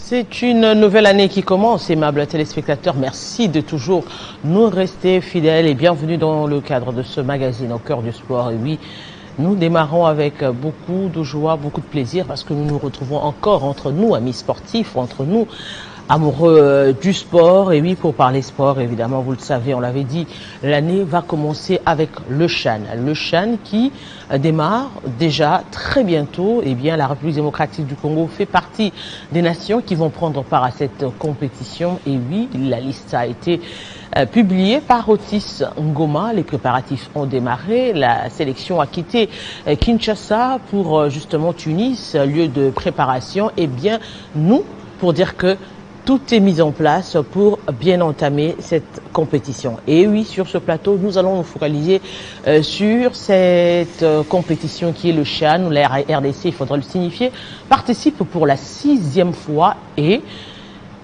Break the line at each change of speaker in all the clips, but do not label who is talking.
C'est une nouvelle année qui commence, aimables téléspectateurs. Merci de toujours nous rester fidèles et bienvenue dans le cadre de ce magazine au cœur du sport. Et oui, nous démarrons avec beaucoup de joie, beaucoup de plaisir parce que nous nous retrouvons encore entre nous, amis sportifs, entre nous, amoureux du sport. Et oui, pour parler sport, évidemment, vous le savez, on l'avait dit, l'année va commencer avec le CHAN. Le CHAN qui démarre déjà très bientôt. Eh bien, la République démocratique du Congo fait partie des nations qui vont prendre part à cette compétition. Et oui, la liste a été publiée par Otis Ngoma. Les préparatifs ont démarré. La sélection a quitté Kinshasa pour justement Tunis, lieu de préparation. Eh bien, nous, pour dire que tout est mis en place pour bien entamer cette compétition. Et oui, sur ce plateau, nous allons nous focaliser sur cette compétition qui est le CHAN, où la RDC, il faudra le signifier, participe pour la 6e fois et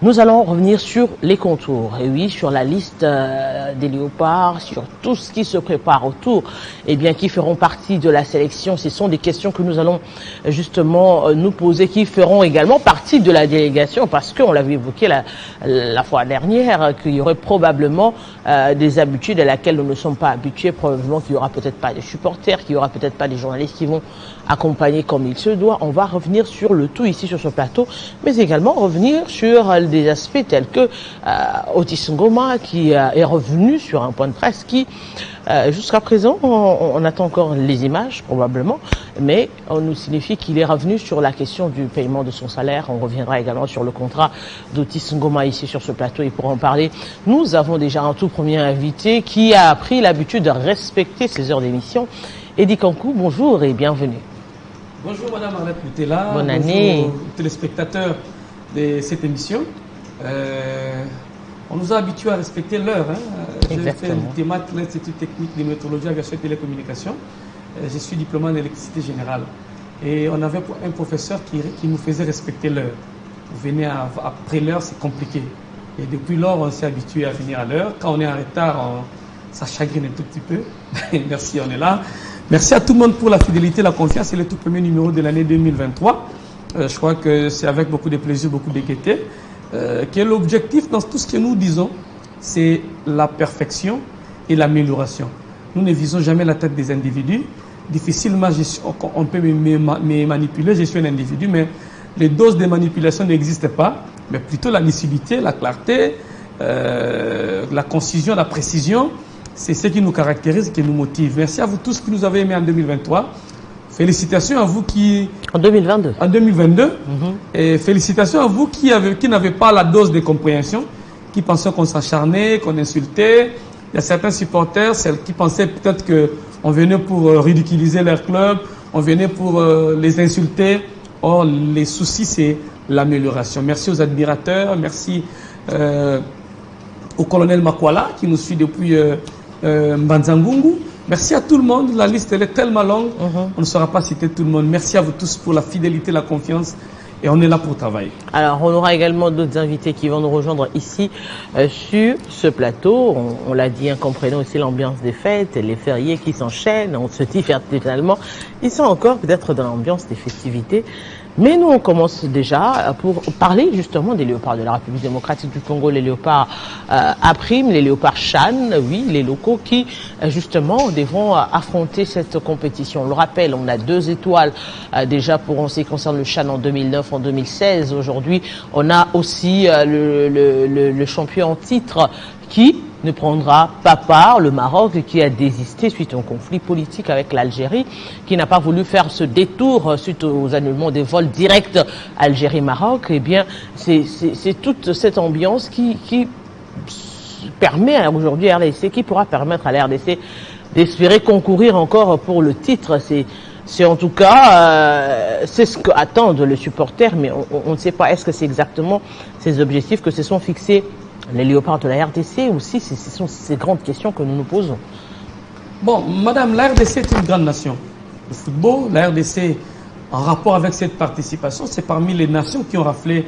nous allons revenir sur les contours, et oui, sur la liste des léopards, sur tout ce qui se prépare autour, et bien qui feront partie de la sélection. Ce sont des questions que nous allons justement nous poser, qui feront également partie de la délégation, parce qu'on l'avait évoqué la fois dernière, qu'il y aurait probablement des habitudes à laquelle nous ne sommes pas habitués, probablement qu'il y aura peut-être pas des supporters, qu'il y aura peut-être pas des journalistes qui vont accompagner comme il se doit. On va revenir sur le tout ici sur ce plateau, mais également revenir sur des aspects tels que Otis Ngoma qui est revenu sur un point de presse qui, jusqu'à présent, on attend encore les images probablement, mais on nous signifie qu'il est revenu sur la question du paiement de son salaire. On reviendra également sur le contrat d'Otis Ngoma ici sur ce plateau et pour en parler, nous avons déjà un tout premier invité qui a pris l'habitude de respecter ses heures d'émission. Eddie Kankou, bonjour et bienvenue.
Bonjour Madame Arlette Moutela.
Bonne année.
Bonjour aux téléspectateurs de cette émission. On nous a habitués à respecter l'heure. J'ai fait l'ITEMAT, l'Institut technique de météorologie, aviation et télécommunications. Je suis diplômé en électricité générale. Et on avait un professeur qui nous faisait respecter l'heure. Vous venez après l'heure, c'est compliqué. Et depuis lors, on s'est habitué à venir à l'heure. Quand on est en retard, ça chagrine un tout petit peu. Merci, on est là. Merci à tout le monde pour la fidélité, la confiance. C'est le tout premier numéro de l'année 2023. Je crois que c'est avec beaucoup de plaisir, beaucoup de gaieté. Que l'objectif dans tout ce que nous disons, c'est la perfection et l'amélioration. Nous ne visons jamais la tête des individus. Difficilement, on peut me manipuler, je suis un individu, mais les doses de manipulation n'existent pas, mais plutôt la lucidité, la clarté, la concision, la précision, c'est ce qui nous caractérise, qui nous motive. Merci à vous tous qui nous avez aimés en 2023. Félicitations à vous qui...
En 2022.
En 2022. Et félicitations à vous qui n'avaient pas la dose de compréhension, qui pensaient qu'on s'acharnait, qu'on insultait. Il y a certains supporters, celles qui pensaient peut-être qu'on venait pour ridiculiser leur club, on venait pour les insulter. Or, les soucis, c'est l'amélioration. Merci aux admirateurs, merci au colonel Makwala qui nous suit depuis Mbanzangungu. Merci à tout le monde, la liste elle est tellement longue, on ne saura pas citer tout le monde. Merci à vous tous pour la fidélité, la confiance et on est là pour travailler. Alors
on aura également d'autres invités qui vont nous rejoindre ici sur ce plateau. On l'a dit, comprenons aussi l'ambiance des fêtes, les fériés qui s'enchaînent, on se dit totalement. Ils sont encore peut-être dans l'ambiance des festivités. Mais nous, on commence déjà pour parler justement des léopards de la République démocratique du Congo, les léopards à prime, les léopards CHAN, oui, les locaux qui justement devront affronter cette compétition. On le rappelle, on a 2 étoiles déjà pour en ce qui concerne le CHAN en 2009, en 2016. Aujourd'hui, on a aussi le champion en titre qui ne prendra pas part, le Maroc qui a désisté suite au conflit politique avec l'Algérie, qui n'a pas voulu faire ce détour suite aux annulements des vols directs Algérie-Maroc. Eh bien, c'est toute cette ambiance qui permet aujourd'hui à RDC, qui pourra permettre à la RDC d'espérer concourir encore pour le titre. C'est en tout cas, c'est ce qu'attendent les supporters, mais on ne sait pas, est-ce que c'est exactement ces objectifs que se sont fixés les léopards de la RDC aussi? Ce sont ces grandes questions que nous nous posons.
Bon, madame, la RDC est une grande nation. Le football, la RDC, en rapport avec cette participation, c'est parmi les nations qui ont raflé,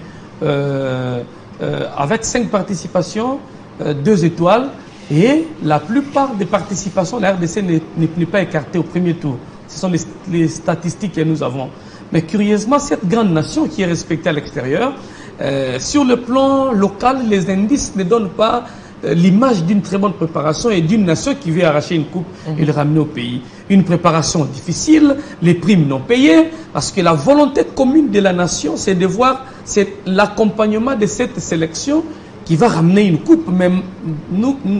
avec 5 participations, 2 étoiles, et la plupart des participations, la RDC n'est pas écartée au premier tour. Ce sont les statistiques que nous avons. Mais curieusement, cette grande nation qui est respectée à l'extérieur, sur le plan local, les indices ne donnent pas l'image d'une très bonne préparation et d'une nation qui veut arracher une coupe et le ramener au pays. Une préparation difficile, les primes non payées, parce que la volonté commune de la nation, c'est de voir l'accompagnement de cette sélection qui va ramener une coupe. Même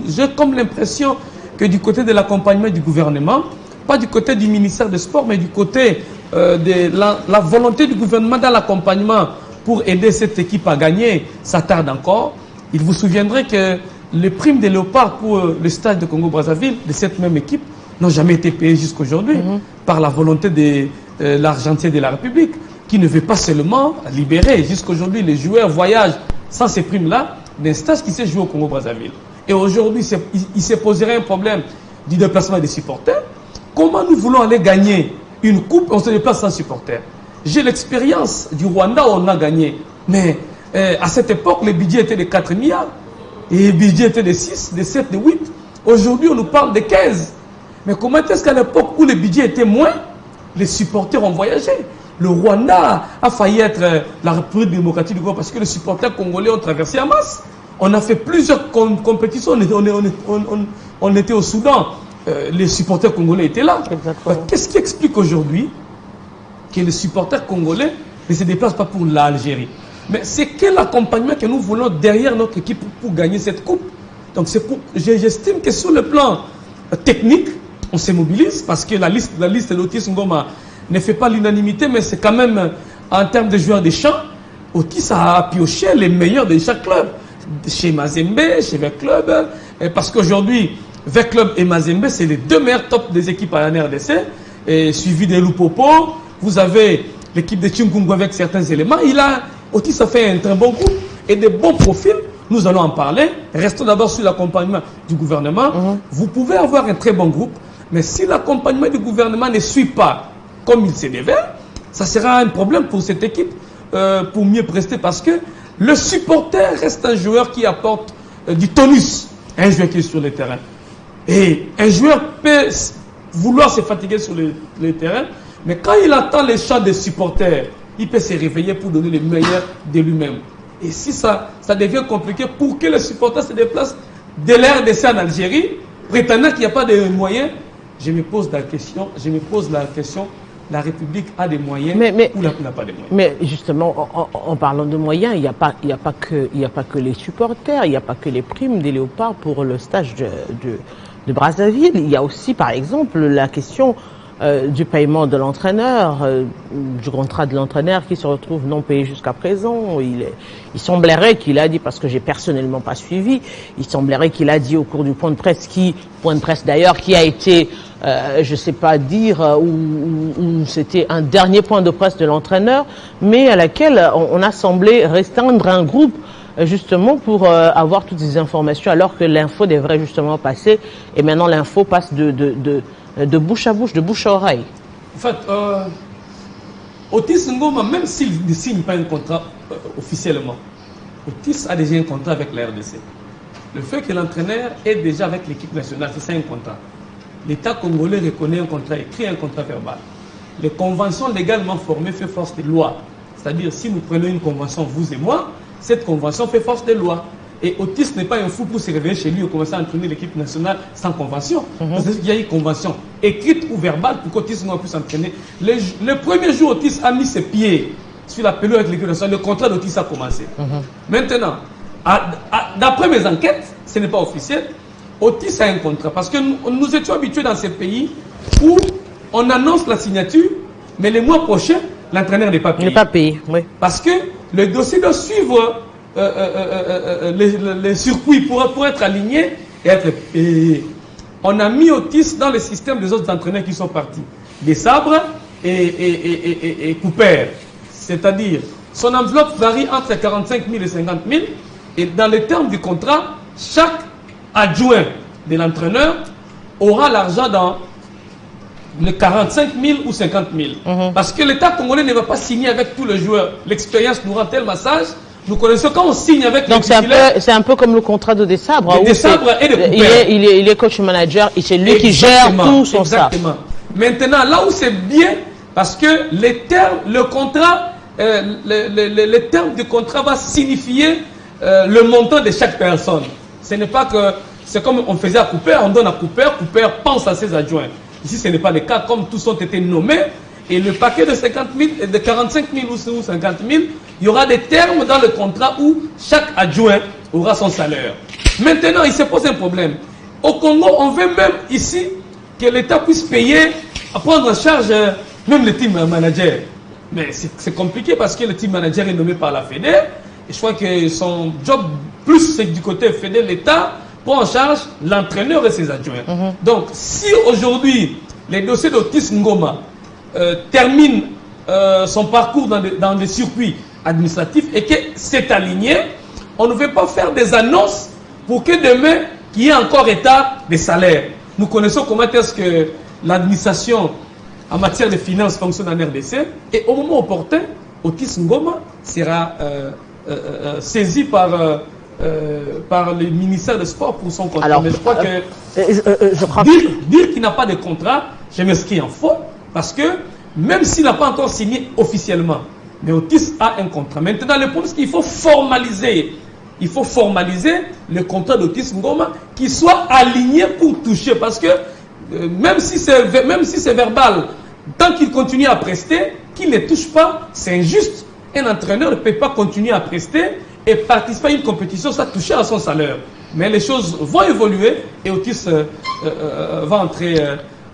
j'ai comme l'impression que du côté de l'accompagnement du gouvernement, pas du côté du ministère des Sports, mais du côté de la volonté du gouvernement dans l'accompagnement pour aider cette équipe à gagner, ça tarde encore. Il vous souviendrez que les primes des Léopards pour le stade de Congo-Brazzaville de cette même équipe n'ont jamais été payées jusqu'aujourd'hui par la volonté de l'argentier de la République, qui ne veut pas seulement libérer. Jusqu'aujourd'hui, les joueurs voyagent sans ces primes-là d'un stage qui s'est joué au Congo-Brazzaville. Et aujourd'hui, il se poserait un problème du déplacement des supporters. Comment nous voulons aller gagner une coupe, on se déplace sans supporters? J'ai l'expérience du Rwanda où on a gagné. Mais à cette époque, le budget était de 4 milliards. Et le budget était de 6, de 7, de 8. Aujourd'hui, on nous parle de 15. Mais comment est-ce qu'à l'époque où le budget était moins, les supporters ont voyagé? Le Rwanda a failli être la République démocratique du Congo parce que les supporters congolais ont traversé en masse. On a fait plusieurs compétitions. On était au Soudan. Les supporters congolais étaient là. Qu'est-ce qui explique aujourd'hui que les supporters congolais ne se déplacent pas pour l'Algérie? Mais c'est quel accompagnement que nous voulons derrière notre équipe pour gagner cette coupe? Donc j'estime que sur le plan technique, on se mobilise parce que la liste d'Otis Ngoma ne fait pas l'unanimité, mais c'est quand même en termes de joueurs des champs, Otis a pioché les meilleurs de chaque club. Chez Mazembe, chez Vert Club, parce qu'aujourd'hui, Vert Club et Mazembe, c'est les deux meilleurs tops des équipes à la RDC, et suivi des Lupopo. Vous avez l'équipe de Tchingungu avec certains éléments. Otis a fait un très bon groupe et des bons profils. Nous allons en parler. Restons d'abord sur l'accompagnement du gouvernement. Vous pouvez avoir un très bon groupe, mais si l'accompagnement du gouvernement ne suit pas comme il se devait, ça sera un problème pour cette équipe pour mieux prester, parce que le supporter reste un joueur qui apporte du tonus, un joueur qui est sur le terrain. Et un joueur peut vouloir se fatiguer sur le terrain, mais quand il attend les chants des supporters, il peut se réveiller pour donner le meilleur de lui-même. Et si ça devient compliqué pour que les supporters se déplacent de l'RDC en Algérie, prétendant qu'il n'y a pas de moyens, je me pose la question, la République a des moyens ou n'a pas de moyens? Mais
justement, en parlant de moyens, il n'y a pas que les supporters, il n'y a pas que les primes des Léopards pour le stage de Brazzaville. Il y a aussi, par exemple, la question du paiement de l'entraîneur, du contrat de l'entraîneur qui se retrouve non payé jusqu'à présent. Il semblerait qu'il a dit, parce que j'ai personnellement pas suivi, il semblerait qu'il a dit au cours du point de presse d'ailleurs, qui a été, je sais pas dire, où c'était un dernier point de presse de l'entraîneur, mais à laquelle on a semblé restreindre un groupe justement pour avoir toutes ces informations, alors que l'info devrait justement passer, et maintenant l'info passe de bouche à bouche, de bouche à oreille.
En fait, Otis Ngoma, même s'il ne signe pas un contrat officiellement, Otis a déjà un contrat avec la RDC. Le fait que l'entraîneur est déjà avec l'équipe nationale, c'est ça un contrat. L'État congolais reconnaît un contrat écrit, un contrat verbal. Les conventions légalement formées font force de loi. C'est-à-dire, si nous prenons une convention, vous et moi, cette convention fait force de loi. Et Otis n'est pas un fou pour se réveiller chez lui et commencer à entraîner l'équipe nationale sans convention. C'est-à-dire qu'il y a une convention écrite ou verbale pour qu'Otis puisse s'entraîner. Le premier jour, Otis a mis ses pieds sur la pelouse avec l'équipe nationale. Le contrat d'Otis a commencé. Maintenant, d'après mes enquêtes, ce n'est pas officiel, Otis a un contrat. Parce que nous étions habitués dans ces pays où on annonce la signature, mais les mois prochains, l'entraîneur n'est pas payé.
Il n'est pas payé, oui.
Parce que le dossier doit suivre les circuits pour être aligné et être payé. On a mis Otis dans le système des autres entraîneurs qui sont partis. Des Sabres et Cooper. C'est-à-dire, son enveloppe varie entre 45 000 et 50 000. Et dans les termes du contrat, chaque adjoint de l'entraîneur aura l'argent dans les 45 000 ou 50 000. Parce que l'État congolais ne va pas signer avec tous les joueurs. L'expérience nous rend tel massage. Nous connaissons quand on signe avec.
Donc c'est un peu comme le contrat de Desabre.
De Desabre et de Cooper.
Il est coach manager et c'est lui qui gère tout son staff.
Exactement. Maintenant, là où c'est bien, parce que les termes, le contrat les termes du contrat vont signifier le montant de chaque personne. Ce n'est pas que c'est comme on faisait à Cooper, on donne à Cooper, Cooper pense à ses adjoints. Ici, ce n'est pas le cas, comme tous ont été nommés. Et le paquet de 50 000, de 45 000 ou 50 000, il y aura des termes dans le contrat où chaque adjoint aura son salaire. Maintenant, il se pose un problème. Au Congo, on veut même ici que l'État puisse payer, à prendre en charge même le team manager. Mais c'est compliqué parce que le team manager est nommé par la FEDE. Et je crois que son job, plus c'est du côté FEDE, l'État prend en charge l'entraîneur et ses adjoints. Donc, si aujourd'hui, les dossiers d'Otis Ngoma termine son parcours dans des circuits administratifs et que c'est aligné, on ne veut pas faire des annonces pour que demain, qu'il y ait encore état des salaires. Nous connaissons comment est-ce que l'administration en matière de finances fonctionne en RDC et au moment opportun, Otis Ngoma sera saisi par le ministère des Sports pour son contrat.
Alors,
mais je crois que dire qu'il n'a pas de contrat, je m'inscris en faux. Parce que même s'il n'a pas encore signé officiellement, mais Otis a un contrat. Maintenant, le problème, c'est qu'il faut formaliser. Il faut formaliser le contrat d'Otis Ngoma qui soit aligné pour toucher. Parce que même si c'est verbal, tant qu'il continue à prester, qu'il ne touche pas, c'est injuste. Un entraîneur ne peut pas continuer à prester et participer à une compétition sans toucher à son salaire. Mais les choses vont évoluer et Otis va entrer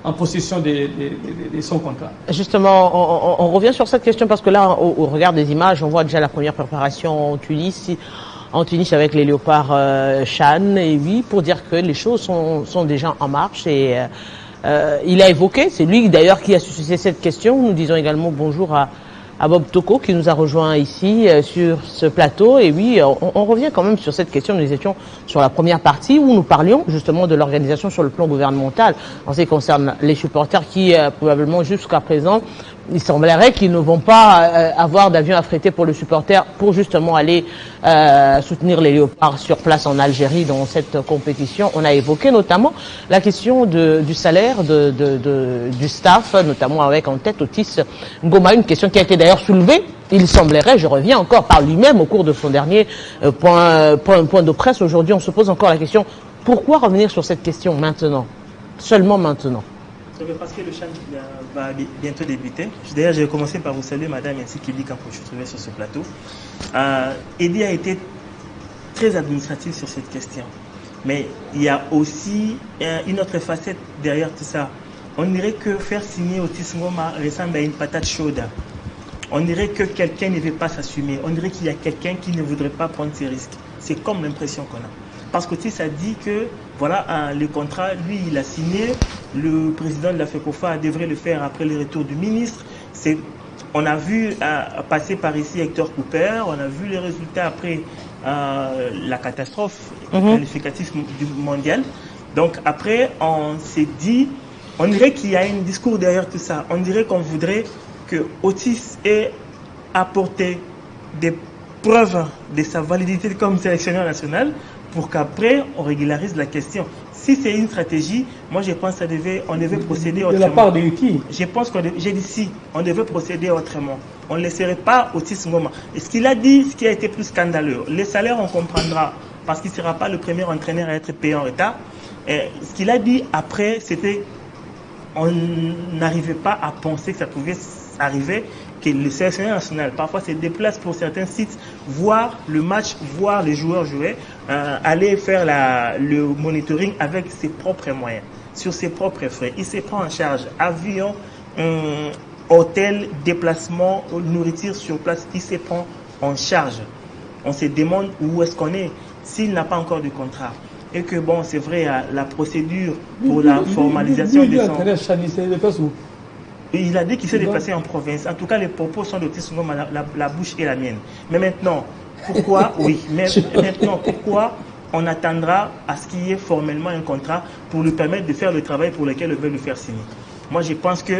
en possession de son contrat.
Justement, on revient sur cette question parce que là, au regard des images, on voit déjà la première préparation en Tunis avec les léopards Chan. Et oui, pour dire que les choses sont déjà en marche. Et il a évoqué, c'est lui d'ailleurs qui a suscité cette question. Nous disons également bonjour à Bob Toko qui nous a rejoint ici sur ce plateau. Et oui, on revient quand même sur cette question. Nous étions sur la première partie où nous parlions justement de l'organisation sur le plan gouvernemental en ce qui concerne les supporters qui probablement jusqu'à présent, il semblerait qu'ils ne vont pas avoir d'avion affrété pour le supporter pour justement aller soutenir les léopards sur place en Algérie dans cette compétition. On a évoqué notamment la question du salaire du staff, notamment avec en tête Otis Ngoma, une question qui a été d'ailleurs soulevée. Il semblerait, je reviens encore par lui-même au cours de son dernier point de presse. Aujourd'hui, on se pose encore la question, pourquoi revenir sur cette question maintenant, seulement maintenant?
Parce que le chant va bientôt débuter. D'ailleurs, je vais commencer par vous saluer, madame, ainsi qu'Edi quand je suis trouvé sur ce plateau. Edi a été très administratif sur cette question. Mais il y a aussi une autre facette derrière tout ça. On dirait que faire signer Otis Ngoma ressemble à une patate chaude. On dirait que quelqu'un ne veut pas s'assumer. On dirait qu'il y a quelqu'un qui ne voudrait pas prendre ses risques. C'est comme l'impression qu'on a. Parce qu'Otis a dit que voilà, le contrat, lui, il a signé. Le président de la FECOFA devrait le faire après le retour du ministre. On a vu passer par ici Hector Cooper. On a vu les résultats après la catastrophe qualificative du mondial. Donc après, on s'est dit, on dirait qu'il y a un discours derrière tout ça. On dirait qu'on voudrait que Otis ait apporté des preuves de sa validité comme sélectionneur national pour qu'après on régularise la question. Si c'est une stratégie, moi je pense qu'on devait procéder autrement.
De la part de qui?
Je pense j'ai dit si, on devait procéder autrement. On ne laisserait pas Otis Ngoma. Et ce qu'il a dit, ce qui a été plus scandaleux, les salaires on comprendra, parce qu'il ne sera pas le premier entraîneur à être payé en retard. Et ce qu'il a dit après, c'était on n'arrivait pas à penser que ça pouvait arriver, que le sélectionneur national parfois se déplace pour certains sites, voir le match, voir les joueurs jouer, aller faire le monitoring avec ses propres moyens, sur ses propres frais. Il se prend en charge avion, hôtel, déplacement, nourriture sur place, il se prend en charge. On se demande où est-ce qu'on est, s'il n'a pas encore de contrat. Et que bon, c'est vrai, la procédure pour la formalisation de son... Il a dit qu'il s'est déplacé en province. En tout cas, les propos sont d'Otis Ngoma, la bouche est la mienne. Mais maintenant, pourquoi pourquoi on attendra à ce qu'il y ait formellement un contrat pour lui permettre de faire le travail pour lequel il veut le faire signer? Moi, je pense que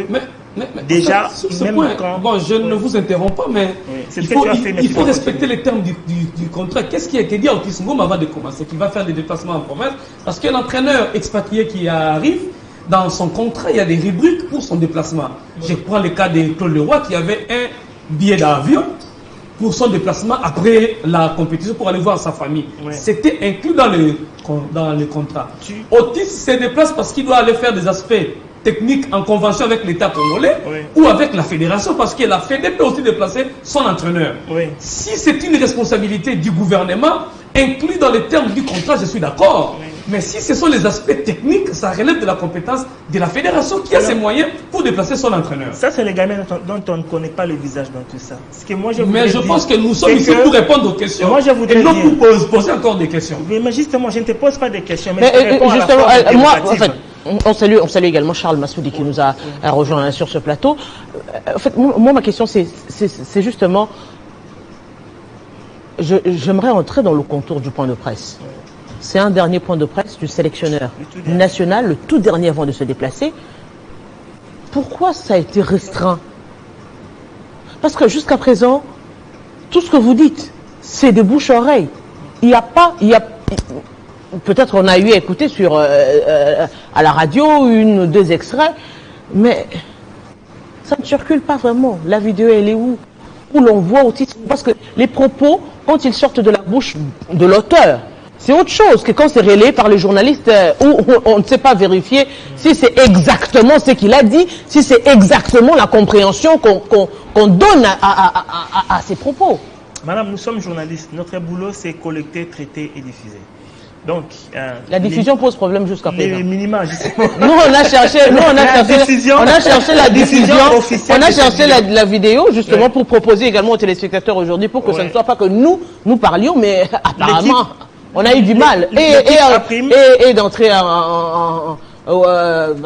déjà,
même point, quand... Bon, je ne vous interromps pas, mais il faut respecter les termes du contrat. Qu'est-ce qui a été dit à Otis Ngoma avant de commencer? Qu'il va faire des déplacements en province? Parce que l'entraîneur expatrié qui arrive, dans son contrat, il y a des rubriques pour son déplacement. Je prends le cas de Claude Leroy qui avait un billet d'avion pour son déplacement après la compétition pour aller voir sa famille. Ouais. C'était inclus dans les contrats. Otis se déplace parce qu'il doit aller faire des aspects techniques en convention avec l'État congolais ou avec la fédération parce que la fédération peut aussi déplacer son entraîneur. Si c'est une responsabilité du gouvernement, inclus dans les termes du contrat, je suis d'accord. Mais si ce sont les aspects techniques, ça relève de la compétence de la fédération qui a ses moyens pour déplacer son entraîneur.
Ça, c'est les gamins dont on ne connaît pas le visage dans tout ça. Ce que moi,
mais je pense que nous sommes ici pour répondre aux questions.
Moi, je
et non pour poser encore des questions.
Mais justement, je ne te pose pas des questions.
Mais justement, moi, en fait, on salue également Charles Massoudi qui nous a rejoint sur ce plateau. En fait, moi, ma question, c'est justement, j'aimerais entrer dans le contour du point de presse. C'est un dernier point de presse du sélectionneur national, le tout dernier avant de se déplacer. Pourquoi ça a été restreint? Parce que jusqu'à présent, tout ce que vous dites, c'est de bouche à oreille. Peut-être on a eu à écouter à la radio une ou deux extraits, mais ça ne circule pas vraiment. La vidéo, elle est où? Où l'on voit au titre. Parce que les propos, quand ils sortent de la bouche de l'auteur, c'est autre chose que quand c'est relayé par les journalistes où on ne sait pas vérifier si c'est exactement ce qu'il a dit, si c'est exactement la compréhension qu'on donne à ses propos.
Madame, nous sommes journalistes. Notre boulot, c'est collecter, traiter et diffuser. Donc,
la diffusion pose problème jusqu'à présent.
Les minima, justement.
Nous, on a cherché la diffusion, on a cherché la vidéo, justement, pour proposer également aux téléspectateurs aujourd'hui, pour que ce ne soit pas que nous parlions, mais apparemment, on a eu du mal. Et d'entrer à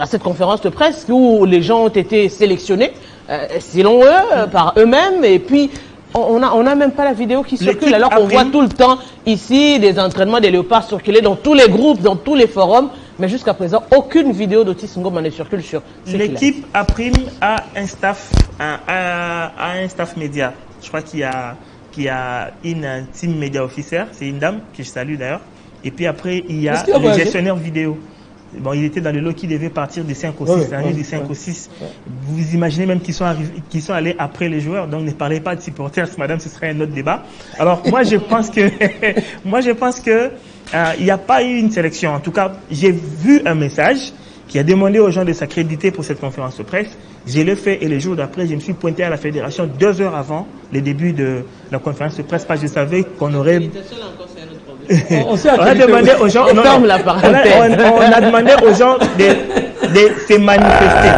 cette conférence de presse où les gens ont été sélectionnés, selon eux, par eux-mêmes, et puis, on n'a même pas la vidéo qui circule, alors qu'on voit tout le temps ici des entraînements des léopards circuler dans tous les groupes, dans tous les forums, mais jusqu'à présent, aucune vidéo d'Otis Ngoma ne circule sur ce
l'équipe A-Prime a un staff, un staff média. Je crois qu'il y a une team média officer, c'est une dame que je salue d'ailleurs. Et puis après, il y a le gestionnaire vidéo. Bon, il était dans le lot qui devait partir du 5 au 6, du 5 au 6. Vous imaginez même qu'ils sont allés après les joueurs, donc ne parlez pas de supporters, madame, ce serait un autre débat. Alors, moi, je pense que, il n'y a pas eu une sélection. En tout cas, j'ai vu un message qui a demandé aux gens de s'accréditer pour cette conférence de presse. Je l'ai fait et les jours d'après, je me suis pointé à la fédération 2 heures avant le début de la conférence de presse parce que je savais qu'on aurait... On a demandé aux gens, on a demandé aux gens de se manifester.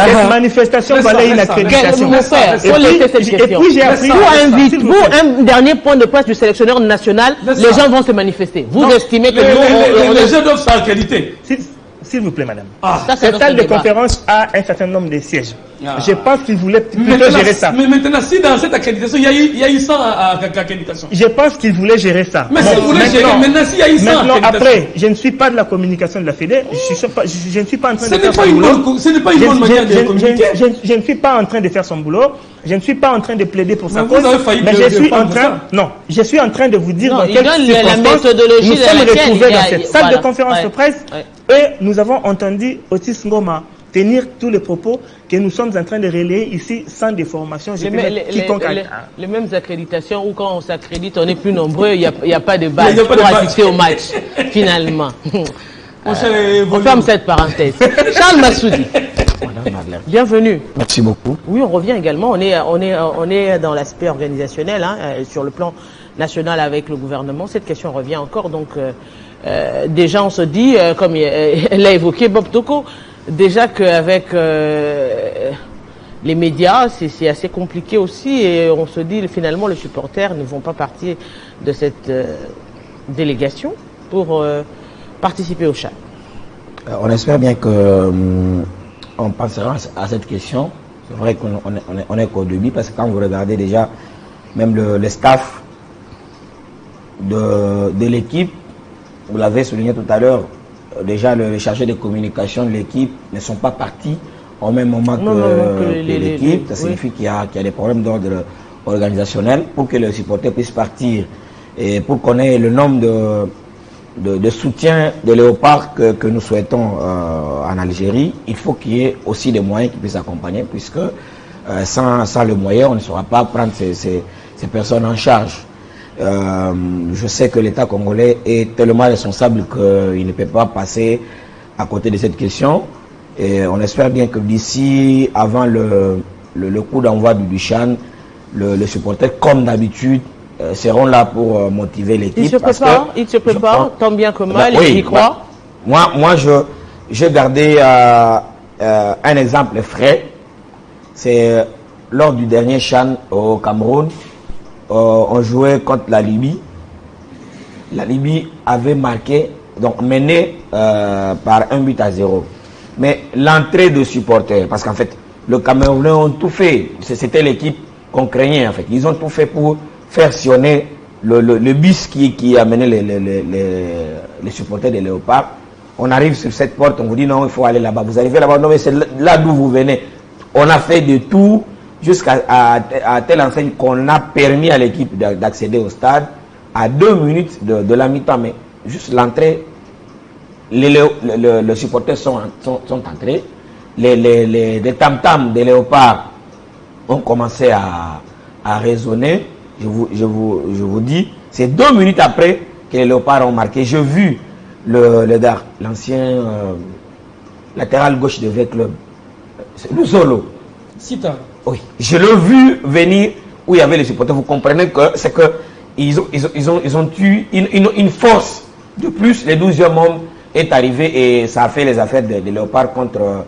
Cette manifestation valait une accréditation.
Et puis j'ai appris, vous, un dernier point de presse du sélectionneur national, les gens vont se manifester. Vous estimez que
les gens doivent s'accréditer.
S'il vous plaît, madame. Cette salle de conférence a un certain nombre de sièges. Je pense qu'ils voulaient plutôt gérer ça.
Mais maintenant, si dans cette accréditation, il y a eu 100 accréditations.
Je pense qu'ils voulaient gérer ça.
Mais si vous voulez gérer, maintenant, s'il y a eu 100 accréditations.
Après, je ne suis pas de la communication de la Fédé. Je ne suis pas en train de faire son boulot.
Ce n'est pas une bonne manière de communiquer.
Je ne suis pas en train de faire son boulot. Je ne suis pas en train de plaider pour sa cause. Mais je suis en train de vous dire dans quelles circonstances nous sommes retrouvés dans cette salle de conférence de presse. Et nous avons entendu Otis Ngoma tenir tous les propos que nous sommes en train de relayer ici sans déformation.
Les mêmes accréditations où quand on s'accrédite, on est plus nombreux, il n'y a pas de base pour assister au match, finalement. On ferme cette parenthèse. Charles Massoudi. Bienvenue.
Merci beaucoup.
Oui, on revient également. On est dans l'aspect organisationnel, sur le plan national avec le gouvernement. Cette question revient encore. Donc, déjà, on se dit, comme l'a évoqué Bob Toko, déjà qu'avec les médias, c'est assez compliqué aussi. Et on se dit, finalement, les supporters ne vont pas partir de cette délégation pour participer au CHAN.
On espère bien que on pensera à cette question. C'est vrai qu'on est qu'au début, parce que quand vous regardez déjà, même le staff de l'équipe, vous l'avez souligné tout à l'heure, déjà les chargés de communication de l'équipe ne sont pas partis au même moment que l'équipe. Ça signifie qu'il y a des problèmes d'ordre organisationnel. Pour que les supporters puissent partir et pour qu'on ait le nombre de soutien des léopards que nous souhaitons en Algérie, il faut qu'il y ait aussi des moyens qui puissent accompagner, puisque sans le moyen, on ne saura pas prendre ces personnes en charge. Je sais que l'État congolais est tellement responsable qu'il ne peut pas passer à côté de cette question. Et on espère bien que d'ici, avant le coup d'envoi du CHAN, les supporters, comme d'habitude, seront là pour motiver l'équipe.
Il se prépare, tant bien que mal,
oui,
il y croit.
Moi, j'ai gardé un exemple frais. C'est lors du dernier CHAN au Cameroun, on jouait contre la Libye. La Libye avait marqué, donc mené par 1-0. Mais l'entrée de supporters, parce qu'en fait, le Camerounais ont tout fait. C'était l'équipe qu'on craignait en fait. Ils ont tout fait pour faire sillonner le bus qui amenait les supporters des Léopards. On arrive sur cette porte, on vous dit non, il faut aller là-bas. Vous arrivez là-bas, non mais c'est là d'où vous venez. On a fait de tout jusqu'à telle enseigne qu'on a permis à l'équipe d'accéder au stade à 2 minutes de la mi-temps. Mais juste l'entrée, les supporters sont entrés, les tam-tams des Léopards ont commencé à résonner. Je vous dis, c'est 2 minutes après que les Léopards ont marqué. J'ai vu l'ancien latéral gauche de V-Club, le Zolo.
Sita.
Oui, je l'ai vu venir où il y avait les supporters. Vous comprenez que c'est que ils ont eu une force de plus. Le 12e homme est arrivé et ça a fait les affaires des Léopards contre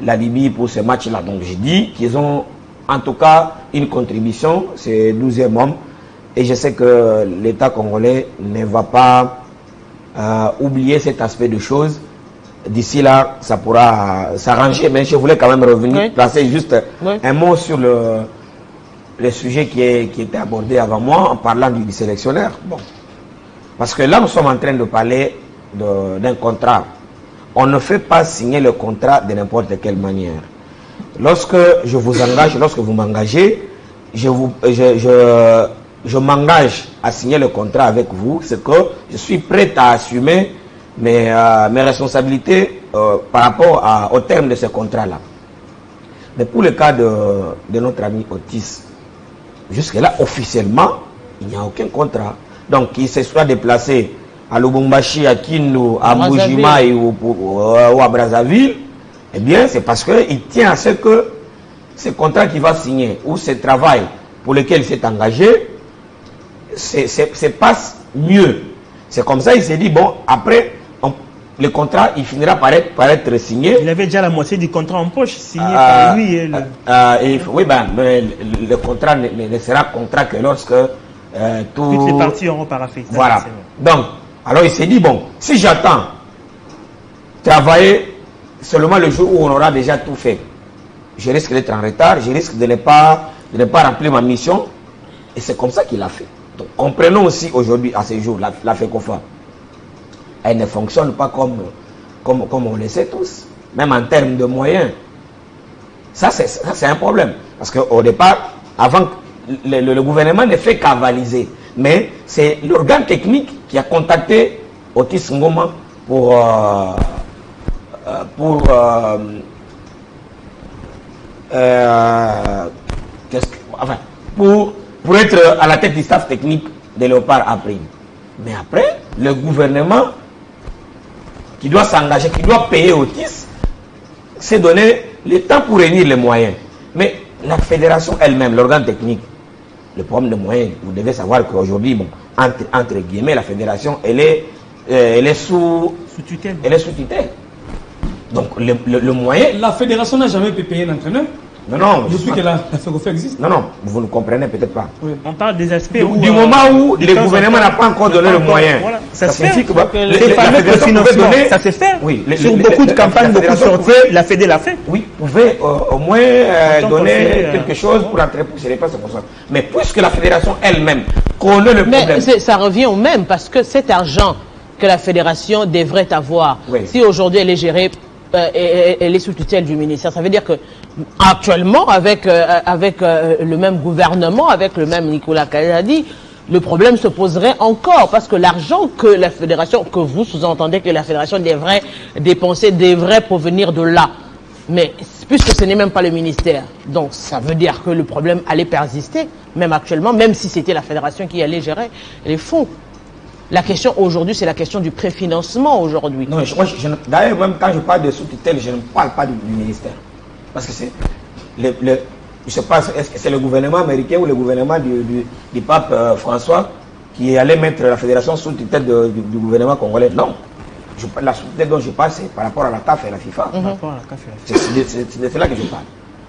la Libye pour ce match-là. Donc je dis qu'ils ont en tout cas une contribution, c'est 12e homme. Et je sais que l'État congolais ne va pas oublier cet aspect de choses. D'ici là, ça pourra s'arranger. Mais je voulais quand même revenir, placer juste un mot sur le sujet qui était abordé avant moi en parlant du sélectionneur. Bon. Parce que là, nous sommes en train de parler d'un contrat. On ne fait pas signer le contrat de n'importe quelle manière. Lorsque je vous engage, lorsque vous m'engagez, je m'engage à signer le contrat avec vous, c'est que je suis prêt à assumer mes responsabilités par rapport au terme de ce contrat-là. Mais pour le cas de notre ami Otis, jusque-là, officiellement, il n'y a aucun contrat. Donc, qu'il se soit déplacé à Lubumbashi, à Kindu, à Mbujimayi ou à Brazzaville, eh bien, c'est parce qu'il tient à ce que ce contrat qu'il va signer ou ce travail pour lequel il s'est engagé se passe mieux. C'est comme ça, il s'est dit, bon, après, le contrat, il finira par être signé.
Il avait déjà la moitié du contrat en poche, signé par lui.
Oui, mais le contrat ne sera contrat que lorsque
toutes les parties auront paraphé.
Voilà. Donc, alors il s'est dit, bon, si j'attends travailler seulement le jour où on aura déjà tout fait, je risque d'être en retard, je risque de ne pas remplir ma mission. Et c'est comme ça qu'il a fait. Donc, comprenons aussi aujourd'hui, à ce jour, la FECOFA. Elle ne fonctionne pas comme on le sait tous, même en termes de moyens. Ça, c'est un problème. Parce qu'au départ, avant, le gouvernement ne fait qu'avaliser. Mais c'est l'organe technique qui a contacté Otis Ngoma pour être à la tête du staff technique de Léopard April. Mais après, le gouvernement qui doit s'engager, qui doit payer Otis, s'est donné le temps pour réunir les moyens. Mais la fédération elle-même, l'organe technique, le problème de moyens, vous devez savoir qu'aujourd'hui, bon, entre guillemets, la fédération, elle est sous tutelle. Elle est sous tutelle. Donc le moyen...
La fédération n'a jamais pu payer l'entraîneur.
Non.
Depuis que la FECOFA existe.
Non, vous ne comprenez peut-être pas.
Oui. On parle des aspects
du moment où le gouvernement n'a pas encore donné le moyen.
Voilà.
Ça signifie que
les fameux financements, ça s'est fait.
Oui,
sur beaucoup de campagnes, beaucoup de sorties, la Fédé l'a fait.
Oui, vous pouvez au moins donner quelque chose pour entrer pour se dépasser pour ça. Mais puisque la fédération elle-même connaît le problème.
Mais ça revient au même, parce que cet argent que la fédération devrait avoir, si aujourd'hui elle est gérée, elle est sous tutelle du ministère, ça veut dire que actuellement, avec le même gouvernement, avec le même Nicolas Kazadi, le problème se poserait encore, parce que l'argent que la fédération, que vous sous-entendez que la fédération devrait dépenser, devrait provenir de là. Mais puisque ce n'est même pas le ministère. Donc ça veut dire que le problème allait persister, même actuellement, même si c'était la fédération qui allait gérer les fonds. La question aujourd'hui, c'est la question du préfinancement aujourd'hui.
Non, d'ailleurs, même quand je parle de sous-tutelle, je ne parle pas du ministère. Parce que c'est je sais pas, est-ce que c'est le gouvernement américain ou le gouvernement du pape François qui allait mettre la fédération sous tutelle du gouvernement congolais? Non. La sous-tutelle dont je parle, c'est par rapport à la CAF et la FIFA. C'est de cela que je parle.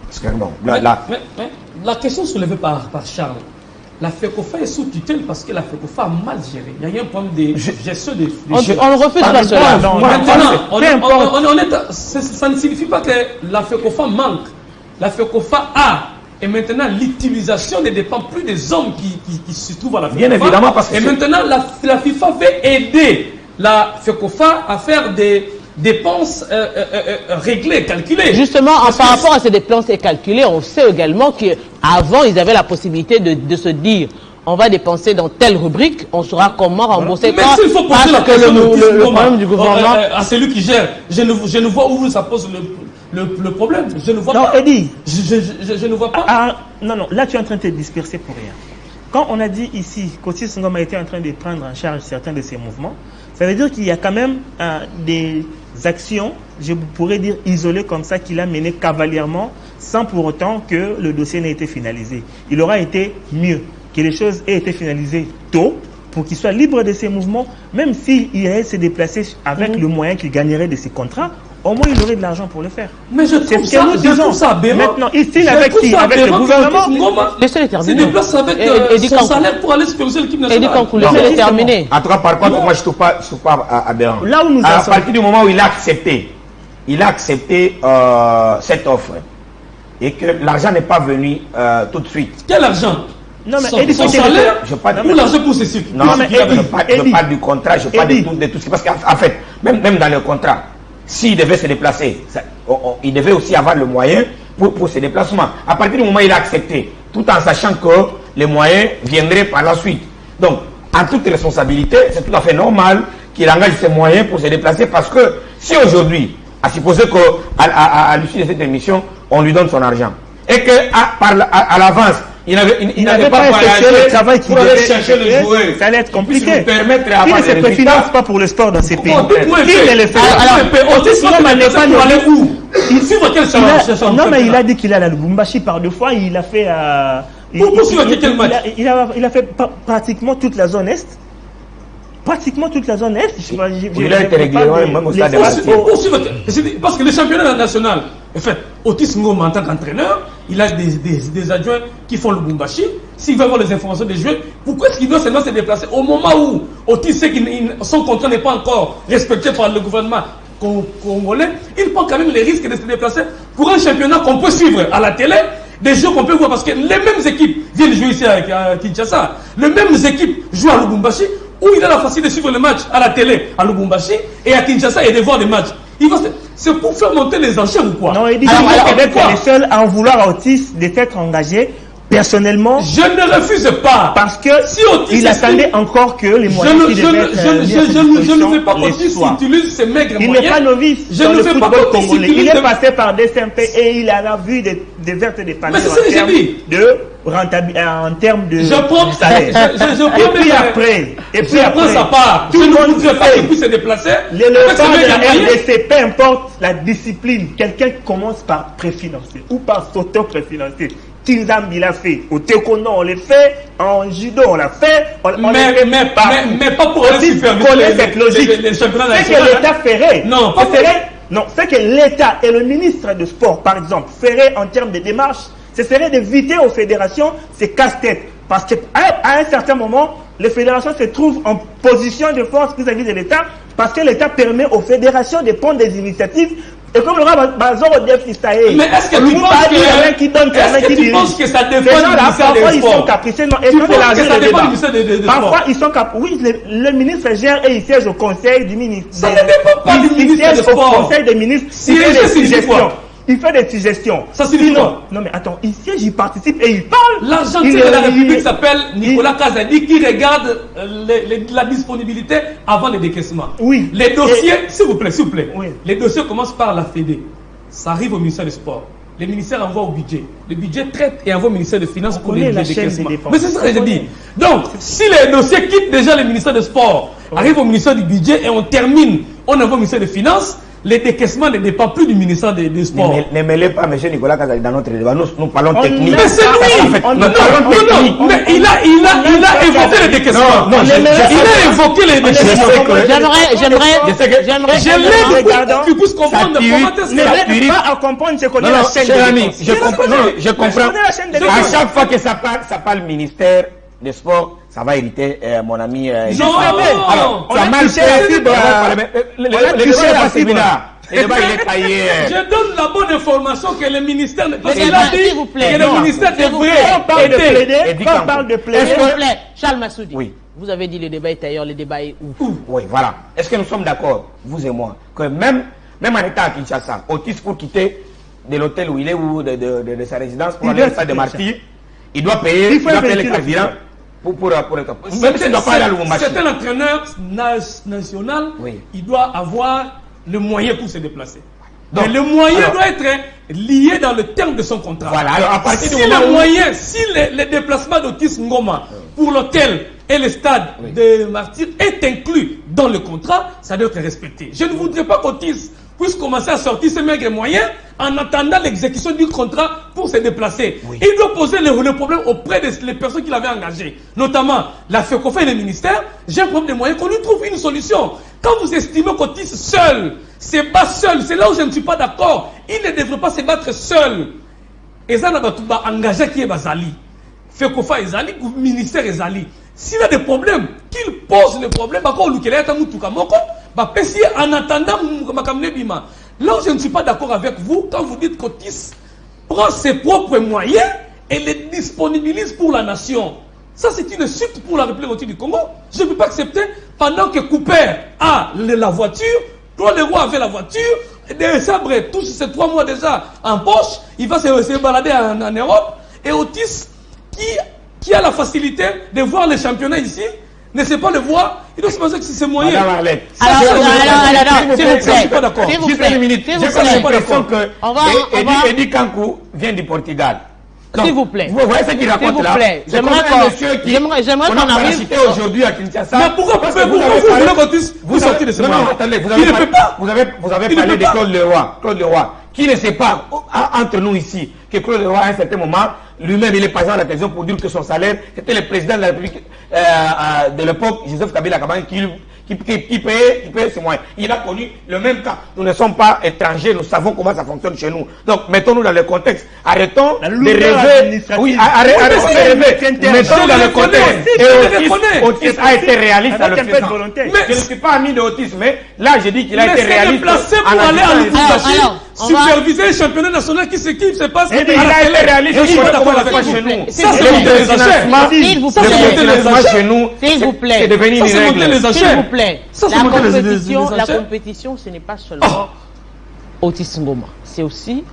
Parce que, bon,
mais la question soulevée par Charles, la FECOFA est sous tutelle parce que la FECOFA a mal géré. Il y a un problème de gestion des
on refuse pas cela.
Maintenant, ça ne signifie pas que la FECOFA manque. La FECOFA a. Et maintenant, l'utilisation ne dépend plus des hommes qui se trouvent à la FECOFA.
Bien évidemment, parce que...
Et maintenant, la FIFA veut aider la FECOFA à faire des dépenses réglées, calculées.
Justement, par rapport à ces dépenses calculées, on sait également qu'avant, ils avaient la possibilité de se dire on va dépenser dans telle rubrique, on saura comment rembourser.
Mais s'il faut poser la question
le problème du gouvernement
à celui qui gère, je ne vois où ça pose le problème. Je ne vois
non,
pas.
Eddie,
je ne vois pas.
Non, là tu es en train de te disperser pour rien. Quand on a dit ici qu'Otis Ngoma était en train de prendre en charge certains de ces mouvements, ça veut dire qu'il y a quand même des actions, je pourrais dire isolées comme ça, qu'il a menées cavalièrement, sans pour autant que le dossier n'ait été finalisé. Il aura été mieux que les choses aient été finalisées tôt, pour qu'il soit libre de ses mouvements, même s'il irait se déplacer avec le moyen qu'il gagnerait de ses contrats, au moins il aurait de l'argent pour le faire.
Mais je trouve ça aberrant.
Maintenant, ici, avec le gouvernement,
laissez-le terminer. Se déplace avec son salaire pour aller superviser l'équipe nationale.
Laissez-le terminer.
En tout cas, par contre, moi je ne trouve pas aberrant.
Là où nous
à partir du moment où il a accepté cette offre et que l'argent n'est pas venu tout de suite.
Quel argent?
Non, mais
son salaire ou l'argent pour ses cycles?
Non, mais je parle du contrat, je parle de tout ce qui... Parce qu'en fait, même dans le contrat, s'il devait se déplacer, il devait aussi avoir le moyen pour ses déplacements. À partir du moment où il a accepté, tout en sachant que les moyens viendraient par la suite. Donc, en toute responsabilité, c'est tout à fait normal qu'il engage ses moyens pour se déplacer parce que si aujourd'hui, à supposer qu'à l'issue de cette émission, on lui donne son argent et qu'à l'avance, il n'avait pas
le travail
pour aller chercher le joueur.
Ça allait être compliqué.
Il
ne se préfinance pas pour le sport dans ces pays.
Il ne le fait pas. Otis Ngoma n'est pas allé où?
Non, mais il a dit qu'il est à Lubumbashi par 2 fois. Il a fait. Il a fait pratiquement toute la zone est. Pratiquement toute la zone est.
Il a été régulièrement même au stade de Marseille.
Parce que le championnat national, en fait, Otis Ngoma en tant qu'entraîneur, il a des adjoints qui font le Lubumbashi. S'il veut avoir les informations des joueurs, pourquoi est-ce qu'il doit seulement se déplacer au moment où Otis sait que son contrat n'est pas encore respecté par le gouvernement congolais? Il prend quand même les risques de se déplacer pour un championnat qu'on peut suivre à la télé. Des jeux qu'on peut voir parce que les mêmes équipes viennent jouer ici à Kinshasa. Les mêmes équipes jouent à Lubumbashi où il a la facilité de suivre le match à la télé à Lubumbashi et à Kinshasa et de voir les matchs. C'est pour faire monter les enchères ou quoi?
Non, il dit que les seuls à en vouloir à Otis d'être engagé. Personnellement,
je ne refuse pas.
Parce que si il attendait encore que les moyens
je ne fais pas qu'Otis utilise ces maigres moyens.
Il n'est pas novice dans le football congolais. Il est passé par DSMP et il a vu des vertes et des paniers en termes de salaire. Et puis après,
sa part. Tout le monde ne pas qu'il puisse se déplacer.
Les leçons de la RDC, peu importe la discipline, quelqu'un commence par préfinancer ou par s'auto-préfinancer. Kinzambi l'a fait, au taekwondo on l'a fait, en judo on l'a fait,
mais pas pour aller
superviser cette logique. C'est que l'État ferait.
Non,
c'est que l'État et le ministre de sport, par exemple, ferait en termes de démarches, ce serait d'éviter aux fédérations ces casse-têtes. Parce qu'à un certain moment, les fédérations se trouvent en position de force vis-à-vis de l'État, parce que l'État permet aux fédérations de prendre des initiatives. Et comme le roi Bazor au défi, ça est.
Mais est-ce que tu penses que ça dépend du ministère des Sports?
Ils sont capricieux. Parfois, ils sont capricieux. Oui, le ministre gère et il siège au conseil du ministre.
Ça ne dépend pas du ministère des Sports.
Au conseil des ministres, il fait des suggestions.
Ça signifie quoi?
Non, mais attends, il siège, il participe et il parle.
L'argentier de la République s'appelle Nicolas Kazadi qui regarde la disponibilité avant les décaissements.
Oui.
Les dossiers, s'il vous plaît.
Oui.
Les dossiers commencent par la Fédé. ça arrive au ministère des Sports. Le ministère envoie au budget. Le budget traite et envoie au ministère des Finances pour les décaissements. Mais c'est ça que je dis. Donc, si les dossiers quittent déjà le ministère des Sports, arrivent au ministère du budget et on termine, on envoie au ministère des Finances, les décaissements ne dépendent plus du ministère des Sports.
Ne mêlez pas, M. Nicolas Kazali, dans notre débat. Nous parlons technique.
Mais c'est lui. Non, mais il a évoqué les décaissements.
Non,
il a évoqué les décaissements.
J'aimerais.
Je puisse comprendre comment est-ce
Ne pas à comprendre ce qu'on est la chaîne de défense.
Je comprends. À chaque fois que ça parle ministère des Sports, ça va hériter mon ami.
Non,
alors, tu as mal fait. Le débat, il est taillé.
Je donne la bonne information que le ministère... Parce qu'il a dit que le ministère devrait...
On parle de plaider.
S'il vous plaît, Charles Massoudi.
Oui.
Vous avez dit le débat est ailleurs, le débat est où?
Oui, voilà. Est-ce que nous sommes d'accord, vous et moi, que même en étant à Kinshasa, Otis pour quitter de l'hôtel où il est ou de sa résidence pour aller au stade de Martyrs, il doit payer le carburant pour même s'il ne doit pas aller à Lubumbashi.
C'est un entraîneur national,
oui. Il
doit avoir le moyen pour se déplacer. Donc, mais le moyen doit être lié dans le terme de son contrat.
Voilà, alors à partir
si le moyen, si le déplacement d'Otis Ngoma pour l'hôtel et le stade de Martyrs est inclus dans le contrat, ça doit être respecté. Je ne voudrais pas qu'Otis puisse commencer à sortir ses maigres moyens en attendant l'exécution du contrat pour se déplacer. Oui. Il doit poser le problème auprès des personnes qu'il avait engagées, notamment la FECOFA et le ministère. J'ai un problème de moyens, qu'on lui trouve une solution. Quand vous estimez qu'Otis seul se bat seul, c'est là où je ne suis pas d'accord. Il ne devrait pas se battre seul. Et ça, on a engagé qui est Bazali. FECOFA et Zali, ministère et Zali. S'il a des problèmes, qu'il pose le problème, en attendant, là où je ne suis pas d'accord avec vous, quand vous dites qu'Otis prend ses propres moyens et les disponibilise pour la nation. Ça, c'est une insulte pour la République du Congo. Je ne peux pas accepter pendant que Cooper a la voiture, toi le roi avait la voiture, des sabres touche ces 3 mois déjà en poche, il va se balader en Europe, et Otis, qui a la facilité de voir les championnats ici, ne sait pas le voir, il doit se penser que c'est moyen.
Madame Arlette.
Alors, s'il vous plaît.
Je suis pas d'accord. Juste une minute. J'ai pas l'impression que Eddie Kankou vient du Portugal.
S'il vous plaît.
Vous voyez ce qu'il raconte là?
C'est comme un monsieur qui on a
parasité aujourd'hui à Kinshasa.
Mais pourquoi vous voulez vous sortir de ce moment?
Non, attendez, vous avez parlé de Claude Leroy. Claude Leroy, qui ne sait pas, entre nous ici, que Claude Leroy à un certain moment, lui-même, il est passé à la télévision pour dire que son salaire, c'était le président de la République de l'époque, Joseph Kabila Kabange, qui payait ses moyens. Il a connu le même cas. Nous ne sommes pas étrangers, nous savons comment ça fonctionne chez nous. Donc, mettons-nous dans le contexte. Arrêtons de rêver. Oui, arrêtons de rêver. Mettons-nous dans le contexte. Et Otis a été réaliste à le faisant. Je ne suis pas ami de Otis, mais là, j'ai dit qu'il a été réaliste.
Mais c'est déplacé pour aller à Lubumbashi, superviser le championnat national qui se passe.
Il a été réaliste. Je ne suis pas d'accord avec chez nous.
Ça, c'est monter les enchères.
S'il vous plaît.
C'est devenu une règle.
S'il vous plaît. La compétition, ce n'est pas seulement Otis Ngoma. C'est aussi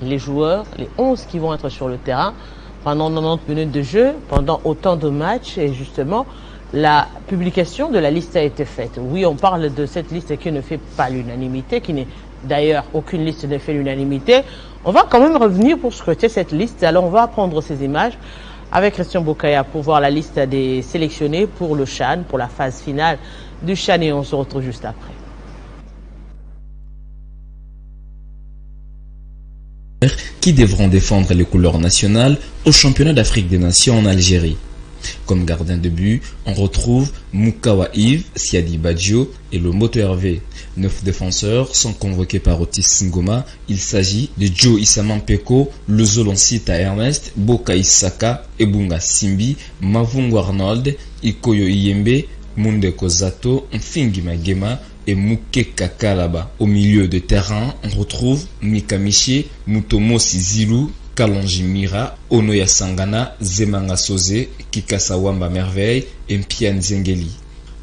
les joueurs, les 11 qui vont être sur le terrain pendant 90 minutes de jeu, pendant autant de matchs. Et justement, la publication de la liste a été faite. Oui, on parle de cette liste qui ne fait pas l'unanimité, qui n'est d'ailleurs aucune liste ne fait l'unanimité. On va quand même revenir pour scruter cette liste. Alors, on va prendre ces images avec Christian Bokaya pour voir la liste des sélectionnés pour le CHAN, pour la phase finale du CHAN, et on se retrouve juste après.
Qui devront défendre les couleurs nationales au championnat d'Afrique des Nations en Algérie. Comme gardien de but, on retrouve Moukawa Yves, Siadi Badjo et le Moto Hervé. 9 défenseurs sont convoqués par Otis Ngoma. Il s'agit de Joe Isamampeko, le Zoloncita Ernest, Boka Isaka, Ebunga Simbi, Mavungu Arnold, Ikoyo Iyembe, Mundeko Zato, Mfingi Magema et Mouke Kakalaba. Au milieu de terrain, on retrouve Mikamichi, Mutomo Sizilou, Kalonji Mira, Onoya Sangana, Zemanga Soze, Kikasa Wamba Merveille et Mpian Zengeli.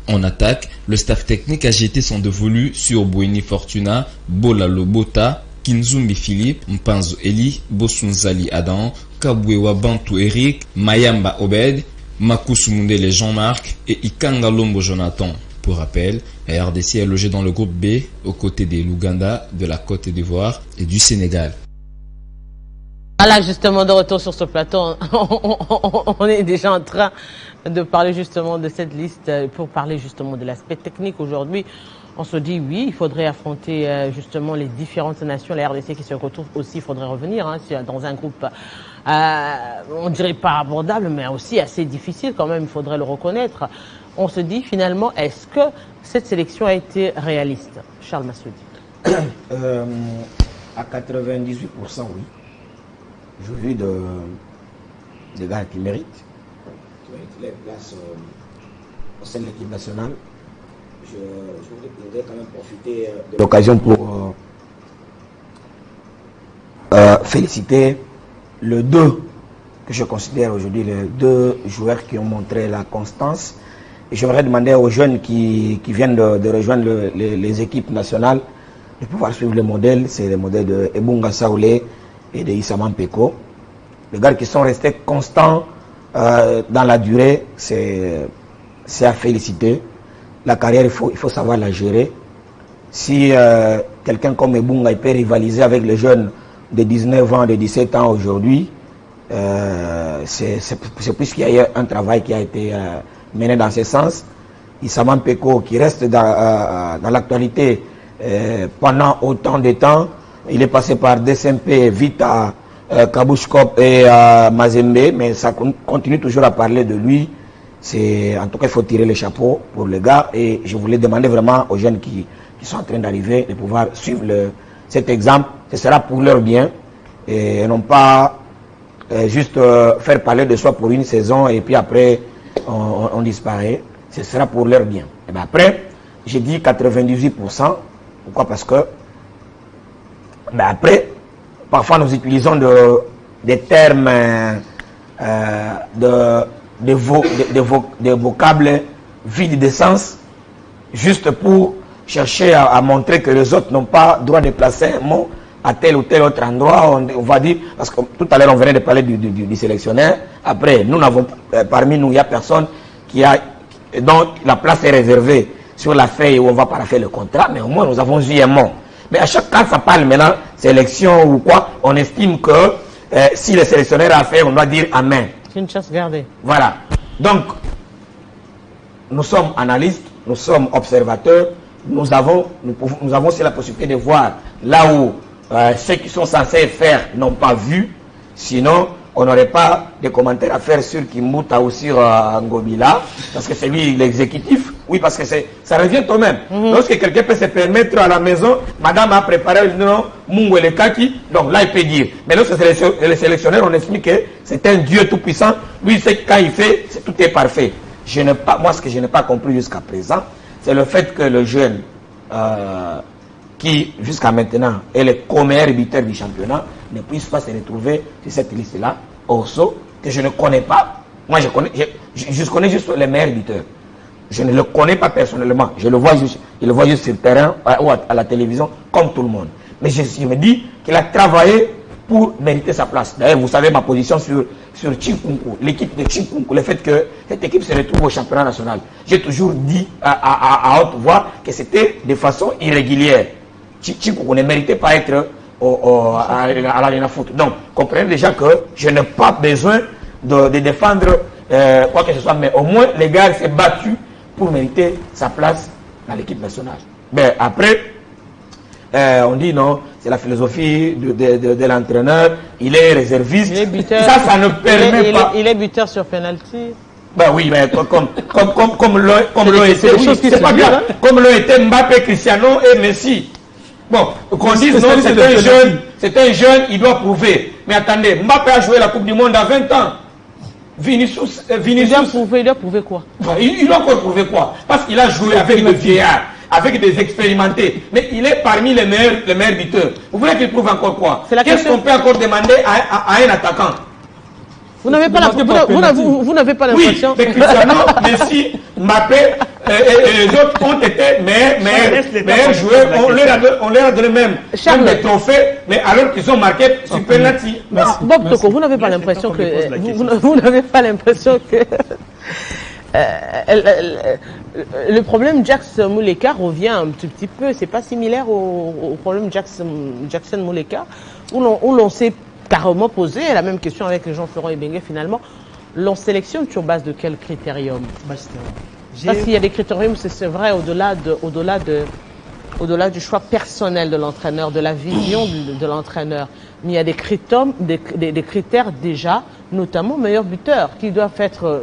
En attaque, le staff technique a jeté son dévolu sur Boueni Fortuna, Bola Lobota, Kinzumbi Philippe, Mpanzo Eli, Bosunzali Adam, Kabwewa Bantu Eric, Mayamba Obed, Makusu Mundele Jean-Marc et Ikanga Lombo Jonathan. Pour rappel, la RDC est logée dans le groupe B aux côtés de l'Ouganda, de la Côte d'Ivoire et du Sénégal.
Voilà, justement, de retour sur ce plateau, on est déjà en train de parler justement de cette liste pour parler justement de l'aspect technique aujourd'hui. On se dit oui, il faudrait affronter justement les différentes nations, la RDC qui se retrouve aussi, il faudrait revenir dans un groupe, on dirait pas abordable, mais aussi assez difficile quand même, il faudrait le reconnaître. On se dit finalement, est-ce que cette sélection a été réaliste? Charles Massoudi.
À 98%, oui. J'ai vu des gars qui méritent les places au sein de l'équipe nationale. Je voudrais quand même profiter de l'occasion pour féliciter les deux que je considère aujourd'hui les deux joueurs qui ont montré la constance. Et j'aimerais demander aux jeunes qui viennent de rejoindre les équipes nationales de pouvoir suivre le modèle. C'est le modèle de Ebunga Saoulé et de Issa Mpeko. Les gars qui sont restés constants dans la durée, c'est à féliciter. La carrière, il faut savoir la gérer. Si quelqu'un comme Ebunga il peut rivaliser avec les jeunes de 19 ans, de 17 ans aujourd'hui, c'est plus qu'il y a eu un travail qui a été mené dans ce sens. Issa Mpeko qui reste dans l'actualité pendant autant de temps. Il est passé par DSMP, Vita, Kabushkop et Mazembe, mais ça continue toujours à parler de lui. En tout cas, il faut tirer les chapeaux pour les gars. Et je voulais demander vraiment aux jeunes qui sont en train d'arriver de pouvoir suivre cet exemple. Ce sera pour leur bien et non pas juste faire parler de soi pour une saison et puis après on disparaît. Ce sera pour leur bien. Et bien après, j'ai dit 98%. Pourquoi? Parce que après, parfois nous utilisons des termes de vocables vides de sens juste pour chercher à montrer que les autres n'ont pas droit de placer un mot à tel ou tel autre endroit. On va dire, parce que tout à l'heure on venait de parler du sélectionneur. Après, nous n'avons parmi nous, il n'y a personne dont la place est réservée sur la feuille où on va paraffer le contrat, mais au moins nous avons eu un mot. Mais à chaque cas, ça parle maintenant, sélection ou quoi, on estime que si le sélectionneur a fait, on doit dire Amen.
C'est une chasse gardée.
Voilà. Donc, nous sommes analystes, nous sommes observateurs, nous avons aussi la possibilité de voir là où ceux qui sont censés faire n'ont pas vu. Sinon, on n'aurait pas de commentaires à faire sur Kimbuta ou sur Ngobila, parce que c'est lui l'exécutif. Oui, parce que ça revient au même. Lorsque quelqu'un peut se permettre à la maison, madame a préparé le nom Mungu le Kaki, donc là il peut dire. Mais lorsque c'est le sélectionneur, on explique que c'est un Dieu tout-puissant. Lui, c'est quand il fait, tout est parfait. Moi, ce que je n'ai pas compris jusqu'à présent, c'est le fait que le jeune qui, jusqu'à maintenant, est le meilleur buteur du championnat, ne puisse pas se retrouver sur cette liste-là, Osso, que je ne connais pas. Moi, je connais juste les meilleurs buteurs. Je ne le connais pas personnellement. Je le vois juste sur le terrain ou à la télévision, comme tout le monde. Mais je me dis qu'il a travaillé pour mériter sa place. D'ailleurs, vous savez ma position sur Chikunku, l'équipe de Chikunku, le fait que cette équipe se retrouve au championnat national. J'ai toujours dit à haute voix que c'était de façon irrégulière. Chikunku ne méritait pas être à l'Arena Foot. Donc, comprenez déjà que je n'ai pas besoin de défendre quoi que ce soit, mais au moins, les gars s'est battu pour mériter sa place dans l'équipe nationale. Mais après, on dit non, c'est la philosophie de l'entraîneur, il est réserviste.
Il est buteur,
ça ne permet pas.
Il est buteur sur penalty.
Ben oui, mais comme l'ont été, oui, c'est pas bien. Comme l'ont été Mbappé, Cristiano et Messi. Bon, qu'on dise non, c'est un jeune, il doit prouver. Mais attendez, Mbappé a joué la Coupe du Monde à 20 ans. Vinicius
il doit prouver quoi?
Il doit encore prouver quoi? Parce qu'il a joué avec des vieillards, avec des expérimentés. Mais il est parmi les meilleurs buteurs. Vous voulez qu'il prouve encore quoi? Qu'est-ce qu'on peut encore demander à un attaquant?
Vous n'avez pas l'impression.
Oui, mais Cristiano, Messi, Mbappé et les autres ont été meilleurs joueurs. On leur a donné même des trophées, mais alors qu'ils ont marqué sur penalty.
Bob Toko, vous n'avez pas l'impression que le problème Jackson Muleka revient un tout petit peu. C'est pas similaire au problème Jackson Muleka, où l'on s'est carrément posé la même question avec Jean-Florent Ebengue finalement. L'on sélectionne sur base de quel critérium? Parce qu'il y a des critériums, c'est vrai, au-delà du choix personnel de l'entraîneur, de la vision de l'entraîneur. Mais il y a des critères déjà, notamment meilleur buteur, qui doivent être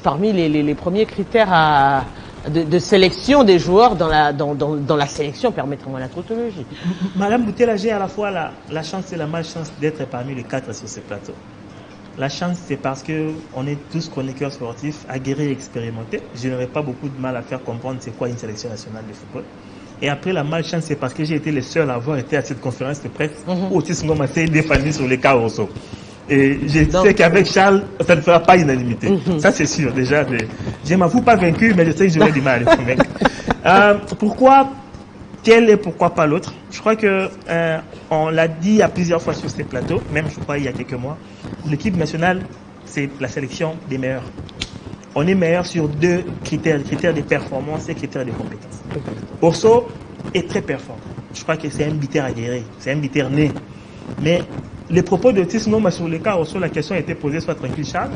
parmi les premiers critères de sélection des joueurs dans la sélection, permettez-moi la tautologie.
Madame Boutela, j'ai à la fois la chance et la malchance d'être parmi les 4 sur ce plateau. La chance, c'est parce qu'on est tous chroniqueurs sportifs, aguerris et expérimentés. Je n'aurais pas beaucoup de mal à faire comprendre c'est quoi une sélection nationale de football. Et après, la malchance, c'est parce que j'ai été le seul à avoir été à cette conférence de presse où Otis Ngoma s'est défendu sur les cas Rosso. Et je sais qu'avec Charles, ça ne fera pas unanimité. Ça, c'est sûr, déjà. Je ne m'avoue pas vaincu, mais je sais que j'aurai du mal à les convaincre. Pourquoi tel et pourquoi pas l'autre? Je crois que on l'a dit à plusieurs fois sur ces plateaux, même je crois il y a quelques mois. L'équipe nationale, c'est la sélection des meilleurs. On est meilleur sur 2 critères, critères de performance et critères de compétence. Orso est très performant. Je crois que c'est un buteur aguerri, c'est un buteur né. Mais les propos d'Otis Ngoma sur le cas Orso, la question a été posée, soit tranquille Charles.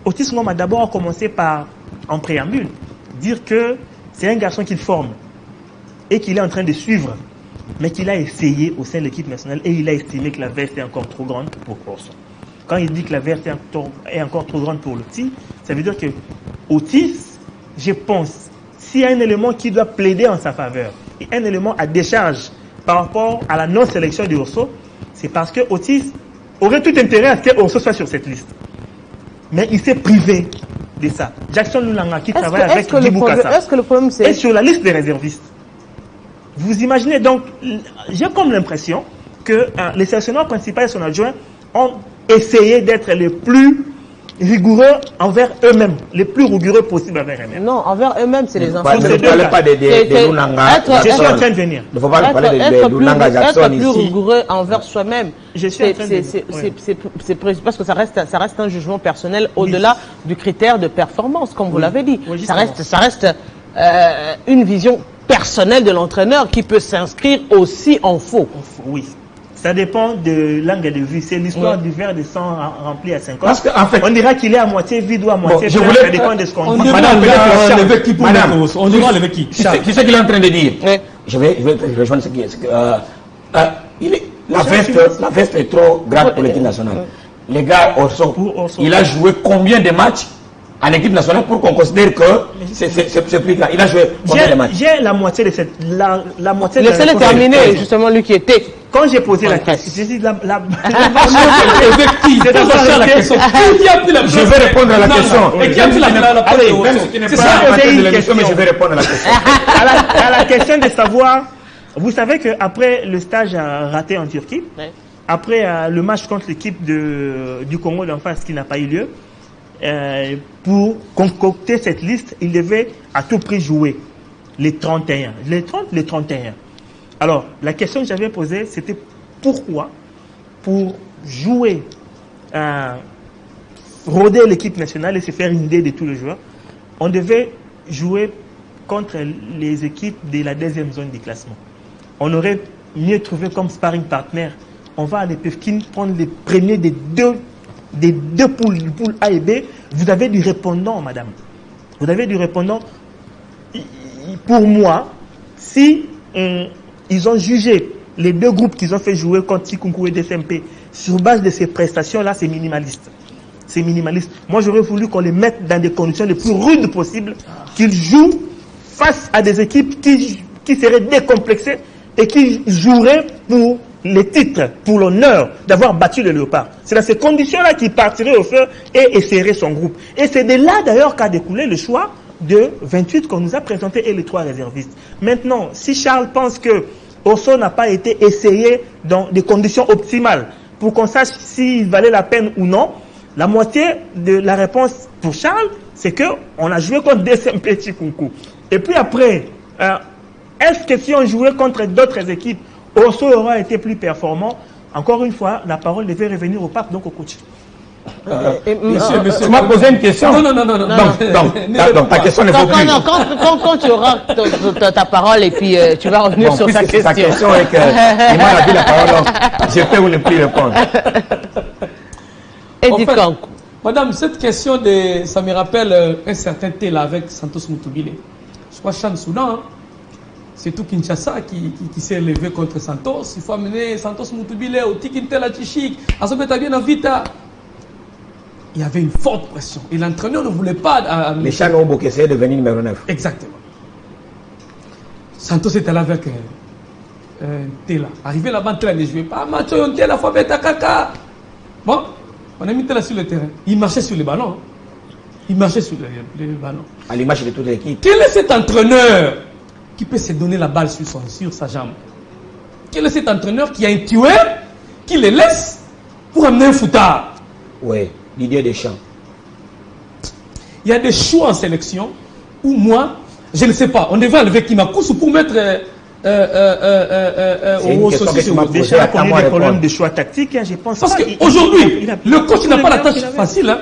Otis Ngoma a d'abord commencé par, en préambule, dire que c'est un garçon qu'il forme et qu'il est en train de suivre, mais qu'il a essayé au sein de l'équipe nationale et il a estimé que la veste est encore trop grande pour Orso. Quand il dit que la veste est encore trop grande pour l'Otis, ça veut dire que Otis, je pense, s'il y a un élément qui doit plaider en sa faveur, et un élément à décharge par rapport à la non-sélection de Orso, c'est parce que Otis aurait tout intérêt à ce que Orso soit sur cette liste. Mais il s'est privé de ça. Jackson Lulanga qui travaille avec Djibou Kassa est sur la liste des réservistes. Vous imaginez donc, j'ai comme l'impression que les sélectionneurs principaux et son adjoint ont essayé d'être les plus rigoureux envers eux-mêmes, les plus rigoureux possibles envers eux-mêmes.
Non, envers eux-mêmes, c'est les enfants.
Ne parlez pas de Lunanga.
Je suis en train de venir.
Il ne faut pas parler de Lunanga Jackson ici.
Être plus rigoureux envers soi-même.
C'est
parce que ça reste un jugement personnel au-delà du critère de performance, comme vous l'avez dit. Ça reste une vision personnelle de l'entraîneur qui peut s'inscrire aussi en faux.
Oui. Ça dépend de l'angle de vue. C'est l'histoire du verre de sang rempli à 50.
Parce qu'en fait,
on dira qu'il est à moitié vide ou à moitié plein. Ça dépend de ce qu'on dit.
Madame, on dira avec qui?
Qui c'est qu'il est en train de dire? Je vais rejoindre ce qui est. La veste est trop grande pour l'équipe nationale. Les gars, il a joué combien de matchs en équipe nationale pour qu'on considère que c'est plus grave? Il a joué combien de matchs?
J'ai la moitié de cette. La moitié de
laissez-le terminer, justement, lui qui était.
Quand j'ai posé la question, j'ai dit
avec qui? C'est ça la question.
Je vais répondre à la question.
Et qui a pris la
C'est ça la question, mais je vais répondre à la question.
À la question de savoir, vous savez qu'après le stage raté en Turquie, après le match contre l'équipe du Congo d'en face qui n'a pas eu lieu, pour concocter cette liste, il devait à tout prix jouer les 31. Les 30, les 31. Alors, la question que j'avais posée, c'était pourquoi, pour jouer, rôder l'équipe nationale et se faire une idée de tous les joueurs, on devait jouer contre les équipes de la deuxième zone du classement. On aurait mieux trouvé comme sparring partner. On va à l'EPFKIN prendre les premiers des deux poules A et B. Vous avez du répondant, madame. Vous avez du répondant. Pour moi, si ils ont jugé les 2 groupes qu'ils ont fait jouer contre Tikunkou et DSMP sur base de ces prestations-là, c'est minimaliste. C'est minimaliste. Moi, j'aurais voulu qu'on les mette dans des conditions les plus rudes possibles, qu'ils jouent face à des équipes qui seraient décomplexées et qui joueraient pour les titres, pour l'honneur d'avoir battu le Léopard. C'est dans ces conditions-là qu'il partirait au feu et essaierait son groupe. Et c'est de là, d'ailleurs, qu'a découlé le choix de 28 qu'on nous a présenté et les 3 réservistes. Maintenant, si Charles pense que Orso n'a pas été essayé dans des conditions optimales pour qu'on sache s'il valait la peine ou non, la moitié de la réponse pour Charles, c'est qu'on a joué contre DSMP Tikunkou. Et puis après, est-ce que si on jouait contre d'autres équipes, Orso aura été plus performant? Encore une fois, la parole devait revenir au pape, donc au coach.
Monsieur,
tu m'as posé une question.
Non.
Donc ta question n'est pas plus.
Quand tu auras ta parole et puis tu vas revenir sur ta question.
Sa question est que il m'a dit la parole, donc je peux ou ne plus répondre.
Eddie Kankou.
Madame, cette question, ça me rappelle un certain Tela avec Santos Mutubile. Je crois Chan Soudan, hein. C'est tout Kinshasa qui s'est levé contre Santos. Il faut amener Santos Mutubile au Tikintela Tichik, à Sobeta bien Vita. Il y avait une forte pression. Et l'entraîneur ne voulait pas...
Les Chan ont beaucoup essayé de devenir numéro 9.
Exactement. Santos était là avec Tela. Arrivé là-bas, Tela ne jouait pas. Macho, Tela, faut mettre Kaka. Bon, on a mis Tela sur le terrain. Il marchait sur les ballons. Il marchait sur les ballons.
À l'image de toute l'équipe.
Quel est cet entraîneur qui peut se donner la balle sur sa jambe? Quel est cet entraîneur qui a un tueur qui le laisse pour amener un foutard?
Oui, Didier Deschamps.
Il y a des choix en sélection où moi, je ne sais pas, on devrait enlever Kimakoussou pour mettre
déjà qu'on a des problèmes de choix tactiques, hein, je pense.
Parce qu'aujourd'hui, le coach n'a pas la tâche facile, hein,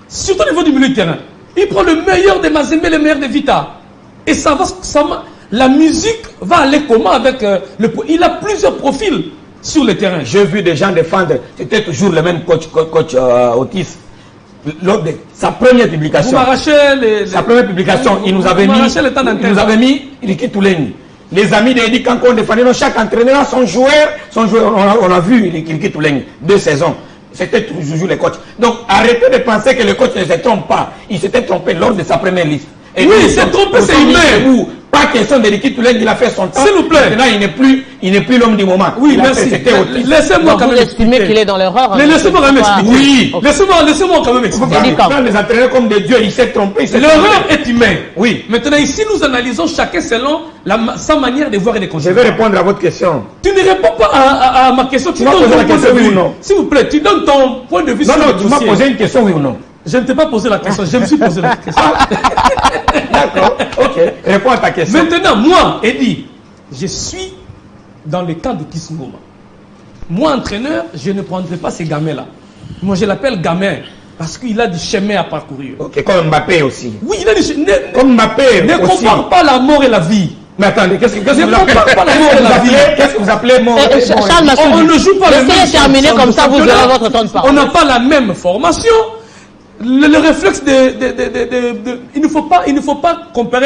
surtout au niveau du milieu de terrain. Il prend le meilleur de Mazembe, le meilleur de Vita. Et la musique va aller comment avec il a plusieurs profils sur le terrain.
J'ai vu des gens défendre, c'était toujours le même coach Otis. Lors de sa première publication, sa première publication, il nous avait mis Riki Touleni. Les amis d'Eddie Kankou défendaient, chaque entraîneur a son joueur, on a vu Riki Touleni, 2 saisons. C'était toujours les coachs. Donc arrêtez de penser que le coach ne se trompe pas. Il s'était trompé lors de sa première liste.
Et oui, il s'est trompé, c'est humain.
Pas question de Riki Touleni, il a fait son temps.
S'il vous plaît.
Maintenant, il n'est plus l'homme du moment.
Oui, merci. Laissez-moi quand même
exprimer qu'il est dans l'erreur.
Laissez-moi quand même expliquer.
Oui.
Laissez-moi quand même expliquer.
Quand les entraîneurs comme des dieux, il s'est trompé.
L'erreur est humaine.
Oui.
Maintenant, ici, nous analysons chacun selon sa manière de voir et de considérer.
Je vais répondre à votre question.
Tu ne réponds pas à ma question. Tu
m'as posé la question, oui ou non?
S'il vous plaît, tu donnes ton point de vue sur le dossier.
Non, tu m'as posé une question, oui ou non?
Je ne t'ai pas posé la question, je me suis posé la question.
D'accord, ok. Réponds à ta question.
Maintenant, moi, Eddie, je suis dans le camp de Kisngoma. Moi, entraîneur, je ne prendrai pas ces gamins-là. Moi, je l'appelle gamin parce qu'il a du chemin à parcourir.
Ok, comme Mbappé aussi.
Oui, il a du chemin.
Comme Mbappé
ne
aussi.
compare pas la mort et la vie.
Mais attendez, qu'est-ce que vous
appelez pas la mort et la vie?
Qu'est-ce que vous appelez mort?
Charles,
on ne joue pas le même.
Laissez-les terminer comme ça, vous aurez votre temps de parole.
On n'a pas la même formation. Le réflexe il ne faut pas comparer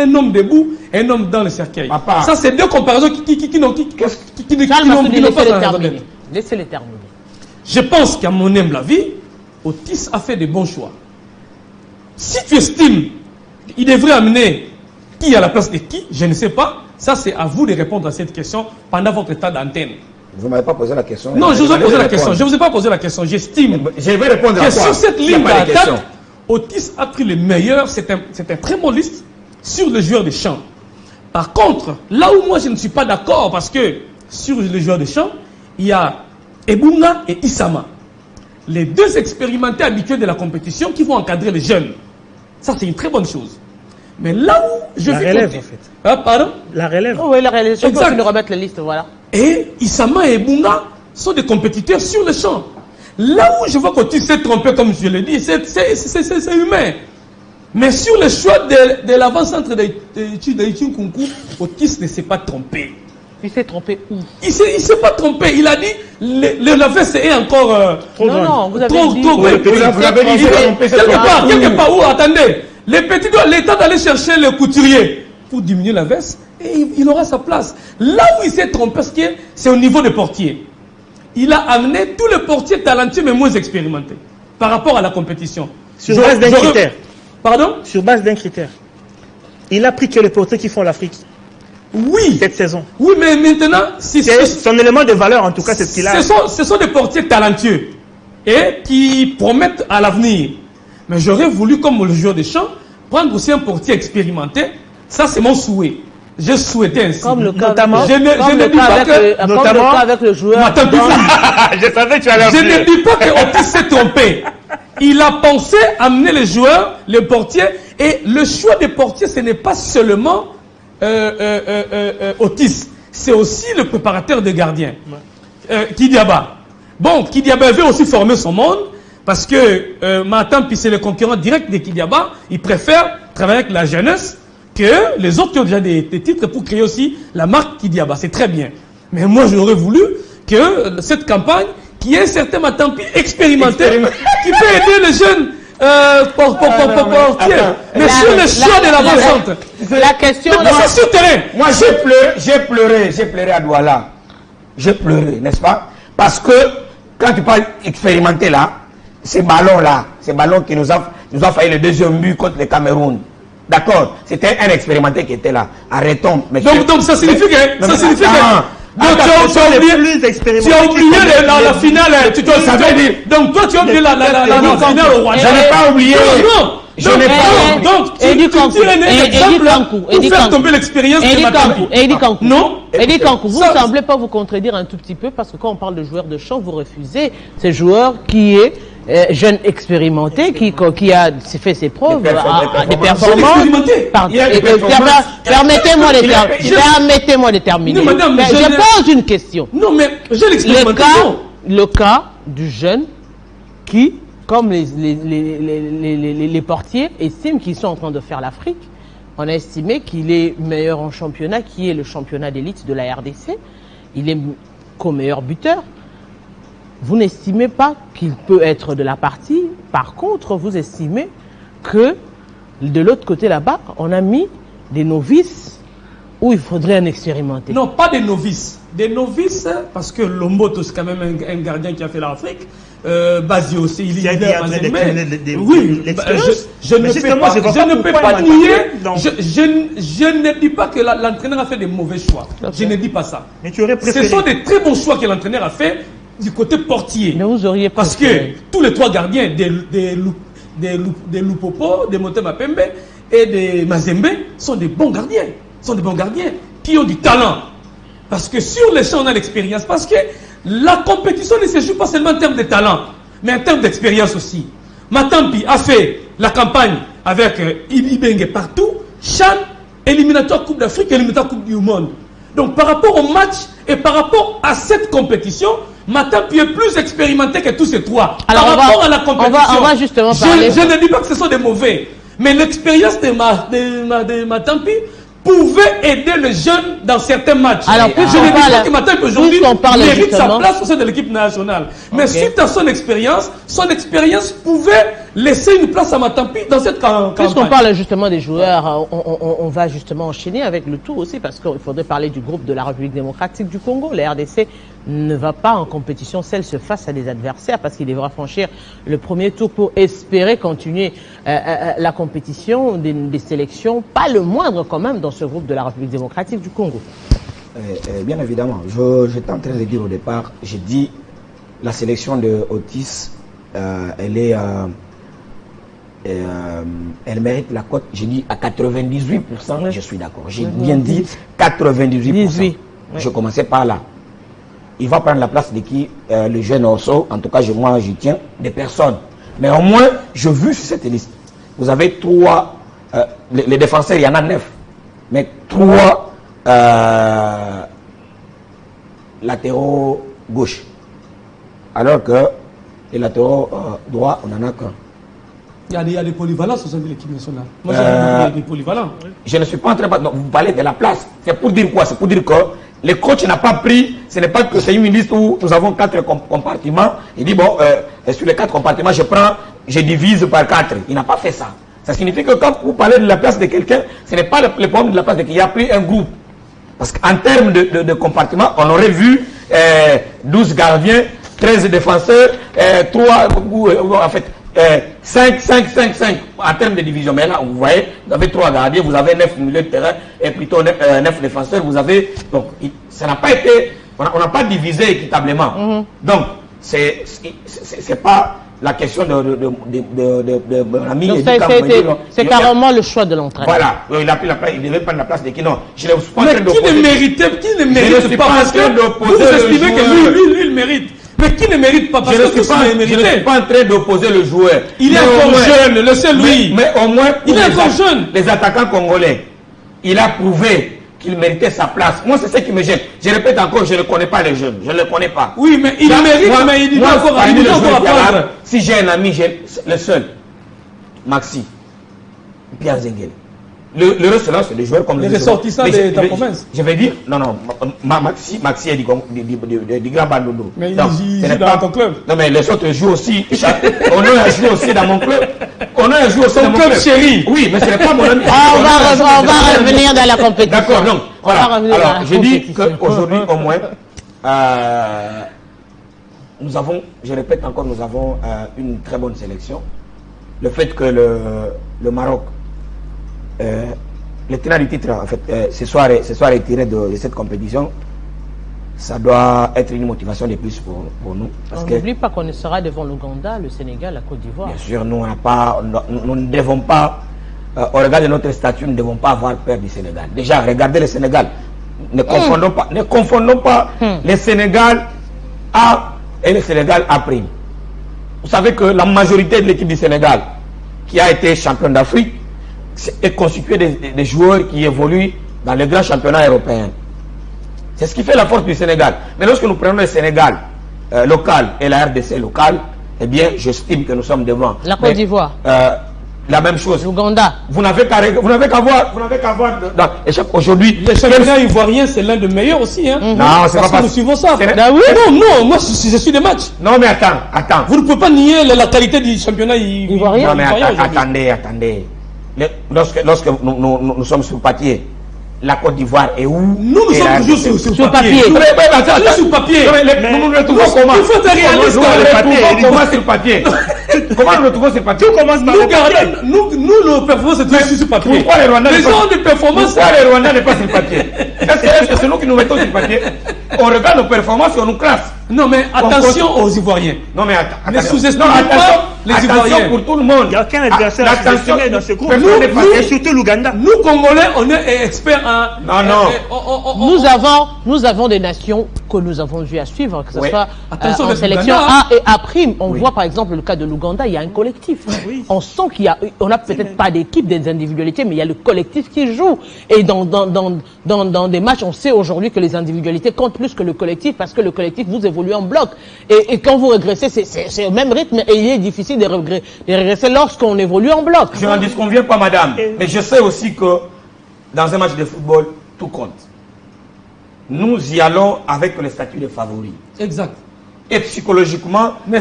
un homme debout et un homme dans le cercueil.
Papa.
Ça, c'est deux comparaisons qui n'ont pas
terminer. Laissez-les terminer.
Je pense qu'à mon humble avis, Otis a fait des bons choix. Si tu estimes qu'il devrait amener qui à la place de qui, je ne sais pas. Ça, c'est à vous de répondre à cette question pendant votre temps d'antenne.
Vous ne m'avez pas posé la question.
Non, je vous ai posé la question. Je ne vous ai pas posé la question. J'estime
je vais répondre à
que
quoi?
sur cette ligne d'attaque, Otis a pris le meilleur. C'est un très bon liste sur le joueur de champ. Par contre, là où moi je ne suis pas d'accord, parce que sur le joueur de champ, il y a Ebunga et Issama. Les deux expérimentés habitués de la compétition qui vont encadrer les jeunes. Ça, c'est une très bonne chose. Mais là où je vais...
La relève, en fait.
Ah, pardon?
La relève.
Oh, oui, la relève. Je
exact.
peux nous remettre la liste, voilà.
Et Issama et Ebunga sont des compétiteurs sur le champ. Là où je vois qu'Otis s'est trompé, comme je l'ai dit, c'est humain. Mais sur le choix de l'avant-centre d'Ichun Kunku, Otis ne s'est pas trompé.
Il s'est trompé où?
Il ne s'est pas trompé. Il a dit la veste est encore
trop grande. Non, vous avez
trop,
dit.
Vous avez dit quelque part où, attendez, les petits doivent l'état d'aller chercher le couturier pour diminuer la veste et il aura sa place. Là où il s'est trompé, parce que c'est au niveau des portiers. Il a amené tous les portiers talentueux mais moins expérimentés par rapport à la compétition.
Sur base d'un critère.
Pardon?
Sur base d'un critère. Il a pris que les portiers qui font l'Afrique.
Oui.
Cette saison.
Oui, mais maintenant, c'est
son élément de valeur, en tout cas, c'est ce qu'il a.
Ce sont des portiers talentueux et qui promettent à l'avenir. Mais j'aurais voulu, comme le joueur de champ, prendre aussi un portier expérimenté. Ça, c'est mon souhait. J'ai souhaité ainsi.
Comme le cas,
notamment,
je ne dis pas que, notamment, avec le joueur.
Je savais que tu allais.
Je ne dis pas que Otis s'est trompé. Il a pensé amener les joueurs, les portiers, et le choix des portiers, ce n'est pas seulement Otis, c'est aussi le préparateur des gardiens, Kidiaba. Bon, Kidiaba veut aussi former son monde, Parce que Matampi, c'est le concurrent direct de Kidiaba. Il préfère travailler avec la jeunesse que les autres qui ont déjà des titres pour créer aussi la marque Kidiaba. C'est très bien. Mais moi, j'aurais voulu que cette campagne, qui est un certain Matampi expérimenté, qui peut aider les jeunes portiers. Mais sur le choix de l'avant-centre.
La question...
Moi, sur terrain. Moi, j'ai pleuré à Douala. J'ai pleuré, n'est-ce pas? Parce que, quand tu parles expérimenté là, ces ballons qui nous a failli le deuxième but contre le Cameroun. D'accord? C'était un expérimenté qui était là. Arrêtons.
Donc ça signifie que... Donc tu as oublié la finale, tu te savais dire. Donc toi tu as oublié la finale au Rwanda.
Je n'ai pas oublié.
Non. Je n'ai pas. Donc tu tires un exemple pour faire tomber l'expérience de Matampi.
Edi Kankou.
Non.
Edi Kankou, vous ne semblez pas vous contredire un tout petit peu parce que quand on parle de joueurs de champ, vous refusez ces joueurs qui est jeune expérimenté, qui a fait ses preuves, des performances. Permettez-moi de terminer. Je pose une question.
Non, mais jeune expérimenté.
Le cas du jeune qui, comme les portiers, estiment qu'ils sont en train de faire l'Afrique. On a estimé qu'il est meilleur en championnat, qui est le championnat d'élite de la RDC. Il est co-meilleur buteur. Vous n'estimez pas qu'il peut être de la partie. Par contre, vous estimez que de l'autre côté là-bas, on a mis des novices où il faudrait un expérimenté.
Non, pas des novices. Des novices, parce que Lomboto, c'est quand même un gardien qui a fait l'Afrique. Basio aussi, il est oui, je ne peux pas nier. Je ne dis pas que l'entraîneur a fait des mauvais choix. Je ne dis pas ça.
Mais tu aurais préféré.
Ce sont des très bons choix que l'entraîneur a fait du côté portier.
Mais vous auriez
parce que tous les trois gardiens, des Lupopo, des Motema Pembe et des Mazembe, sont des bons gardiens. Sont des bons gardiens qui ont du talent. Parce que sur les champs, on a l'expérience. Parce que la compétition ne se joue pas seulement en termes de talent, mais en termes d'expérience aussi. Matampi a fait la campagne avec Ibenge partout, Chan, éliminatoire Coupe d'Afrique, éliminatoire Coupe du Monde. Donc par rapport au match et par rapport à cette compétition, Matampi est plus expérimenté que tous ces trois.
Alors
par rapport à la compétition,
on va justement parler.
Je ne dis pas que ce sont des mauvais, mais l'expérience de Matampi pouvait aider les jeunes dans certains matchs.
Alors,
je ne dis pas que Matampi aujourd'hui mérite sa place au sein de l'équipe nationale. Mais suite à son expérience pouvait laisser une place à Matampi dans cette campagne.
Puisqu'on parle justement des joueurs, on va justement enchaîner avec le tout aussi, parce qu'il faudrait parler du groupe de la République démocratique du Congo. La RDC ne va pas en compétition seule se face à des adversaires, parce qu'il devra franchir le premier tour pour espérer continuer la compétition des sélections, pas le moindre quand même dans ce groupe de la République démocratique du Congo.
Bien évidemment, j'étais en train de dire au départ, j'ai dit la sélection de Otis, elle mérite la cote, j'ai dit à 98%, je suis d'accord. J'ai bien dit 98%. Je commençais par là. Il va prendre la place de qui? Le jeune Orso, en tout cas moi j'y tiens, des personnes. Mais au moins, je vu sur cette liste, vous avez trois, les défenseurs, il y en a 9, mais 3 latéraux gauche. Alors que les latéraux droits, on n'en a qu'un.
Il y a des polyvalences au sein de l'équipe nationale. Moi, j'ai des polyvalents.
Je ne suis pas en train de... Vous parlez de la place. C'est pour dire quoi? C'est pour dire que le coach n'a pas pris... Ce n'est pas que c'est une liste où nous avons 4 compartiments. Il dit, bon, sur les 4 compartiments, je divise par 4. Il n'a pas fait ça. Ça signifie que quand vous parlez de la place de quelqu'un, ce n'est pas le problème de la place de quelqu'un. Il a pris un groupe. Parce qu'en termes de compartiments, on aurait vu 12 gardiens, 13 défenseurs, 3... en fait... 5 en termes de division. Mais là, vous voyez, vous avez 3 gardiens, vous avez 9 milieux de terrain et plutôt 9 défenseurs. Vous avez. Donc, ça n'a pas été. On n'a pas divisé équitablement. Donc, c'est pas la question de mon ami.
C'est carrément le choix de l'entraîneur.
Voilà. Il devait prendre la place de qui? Non. Je ne suis pas
mais qui ne mérite pas parce que vous estimez que lui, il mérite. Mais qui ne mérite pas? Parce que je ne suis
pas en train d'opposer le joueur.
Il est encore jeune, le seul lui.
Mais au moins,
il est encore jeune.
Les attaquants congolais, il a prouvé qu'il méritait sa place. Moi, c'est ce qui me gêne. Je répète encore, je ne connais pas les jeunes. Je ne les connais pas.
Oui, mais il mérite, mais il doit encore apprendre.
Si j'ai un ami, j'ai le seul, Maxi, Pierre Zengel. Le reste là, c'est des joueurs comme
les ressortissants de ta province.
Je vais dire, non, Maxi est du grand Bandodo.
Mais il joue dans ton club.
Non, mais les autres jouent aussi. On a joué aussi dans mon club. On a joué aussi dans mon club
chéri.
Oui, mais ce n'est pas mon ami.
On va revenir dans la compétition.
D'accord, donc, voilà. Alors, je dis qu'aujourd'hui, au moins, nous avons, je répète encore, nous avons une très bonne sélection. Le fait que le Maroc, le tenant du titre, en fait, ce soir retiré de cette compétition, ça doit être une motivation de plus pour nous.
On n'oublie pas qu'on sera devant l'Ouganda, le Sénégal, la Côte d'Ivoire.
Bien sûr, nous ne devons pas, au regard de notre statut, nous ne devons pas avoir peur du Sénégal. Déjà, regardez le Sénégal. Ne confondons pas le Sénégal A et le Sénégal A'. Vous savez que la majorité de l'équipe du Sénégal, qui a été champion d'Afrique, est constituée des joueurs qui évoluent dans les grands championnats européens. C'est ce qui fait la force du Sénégal. Mais lorsque nous prenons le Sénégal local et la RDC locale, eh bien, j'estime que nous sommes devant.
La Côte d'Ivoire.
La même chose.
L'Ouganda.
Vous n'avez qu'à voir aujourd'hui.
Le championnat ivoirien, c'est l'un des meilleurs aussi. Hein?
Non, c'est
parce
pas
que nous suivons ça.
Oui.
Non, moi, je suis des matchs.
Non, mais attends.
Vous ne pouvez pas nier la qualité du championnat ivoirien.
Non, mais attendez. Lorsque nous sommes sur papier, la Côte d'Ivoire est où?
Nous sommes toujours sur papier.
Sur papier. Nous nous retrouvons comment?
Il faut être réaliste.
Comment sur papier? Comment nous retrouvons sur papier?
Tout commence par le papier. Nous, nos performances, c'est toujours sur papier.
Pourquoi les Rwandais
n'est
pas sur papier? Est-ce que c'est nous qui nous mettons sur papier? On regarde nos performances et on nous classe.
Non, mais attention aux Ivoiriens.
Non, mais attends.
Ne sous-estimez pas les Ivoiriens.
Attention pour tout le monde.
Il n'y a aucun adversaire à sous-estimer dans ce groupe.
Et
surtout l'Ouganda.
Nous, Congolais, on est experts en...
Nous avons des nations que nous avons vu à suivre, que ce soit en sélection
Ouganda.
A et A'. On voit par exemple le cas de l'Ouganda, il y a un collectif.
Oui.
On sent on n'a peut-être pas d'équipe, des individualités, mais il y a le collectif qui joue. Et dans des matchs, on sait aujourd'hui que les individualités comptent plus que le collectif, parce que le collectif, vous évoluez en bloc. Et quand vous régressez, c'est au même rythme, et il est difficile de régresser lorsqu'on évolue en bloc.
Je n'en disconviens pas, madame. Mais je sais aussi que dans un match de football, tout compte. Nous y allons avec le statut de favori.
Exact.
Et psychologiquement, ça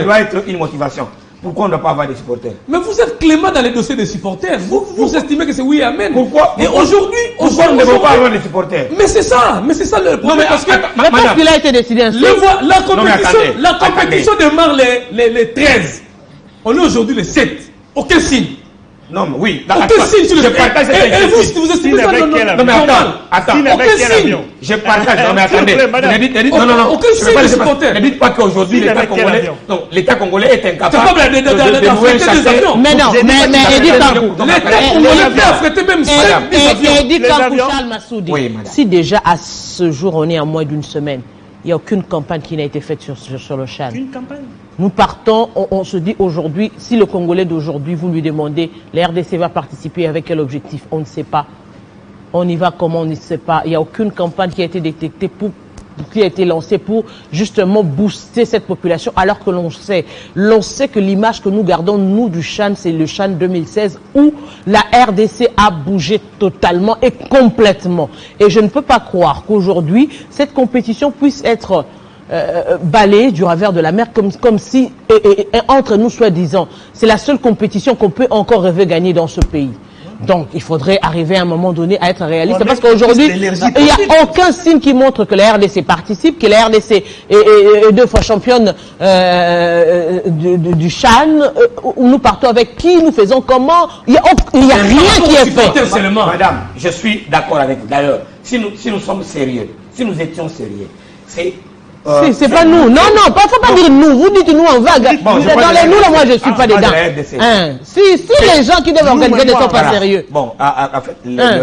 doit être une motivation. Pourquoi on ne doit pas avoir des supporters?
Mais vous êtes clément dans les dossiers des supporters. Vous estimez que c'est oui, amen.
Pourquoi?
Et aujourd'hui,
nous ne devons pas avoir des supporters.
Mais c'est ça le problème.
Non, mais
parce
qu'il a été décidé ainsi.
La compétition démarre les 13. On est aujourd'hui les 7. Aucun signe.
Non, mais oui.
Aucun signe sur le terrain. Et vous estimez ça?
Non, mais attends.
Aucun signe.
Je partage. Non, mais attendez. Non.
Aucun signe de supporter.
Ne dites pas qu'aujourd'hui, l'État congolais est incapable
d'affréter des avions. Mais non, mais Edith Kankou.
L'État congolais peut affréter même 5 avions.
Edith Kankou, Charles Massoudi. Si déjà à ce jour, on est à moins d'une semaine, il n'y a aucune campagne qui n'a été faite sur le Chan.
Une campagne.
Nous partons, on se dit aujourd'hui, si le Congolais d'aujourd'hui, vous lui demandez, la RDC va participer avec quel objectif? On ne sait pas. On y va comment? On ne sait pas. Il n'y a aucune campagne qui a été détectée qui a été lancée pour justement booster cette population, alors que l'on sait que l'image que nous gardons, nous, du Chan, c'est le Chan 2016 où la RDC a bougé totalement et complètement. Et je ne peux pas croire qu'aujourd'hui, cette compétition puisse être balayée du revers de la mer comme si, entre nous soi-disant, c'est la seule compétition qu'on peut encore rêver gagner dans ce pays. Donc, il faudrait arriver à un moment donné à être réaliste. Parce qu'aujourd'hui, il n'y a aucun signe qui montre que la RDC participe, que la RDC est 2 fois championne du Chan, où nous partons avec qui, nous faisons comment. Il n'y a rien qui est fait.
Madame, je suis d'accord avec vous. D'ailleurs, si nous sommes sérieux, si nous étions sérieux, c'est...
c'est pas nous. Non, faut pas dire nous. Vous dites nous en vague.
Bon,
dans les nous, là, moi, je suis pas dedans. Si les gens qui doivent organiser ne sont pas sérieux.
Bon, en fait,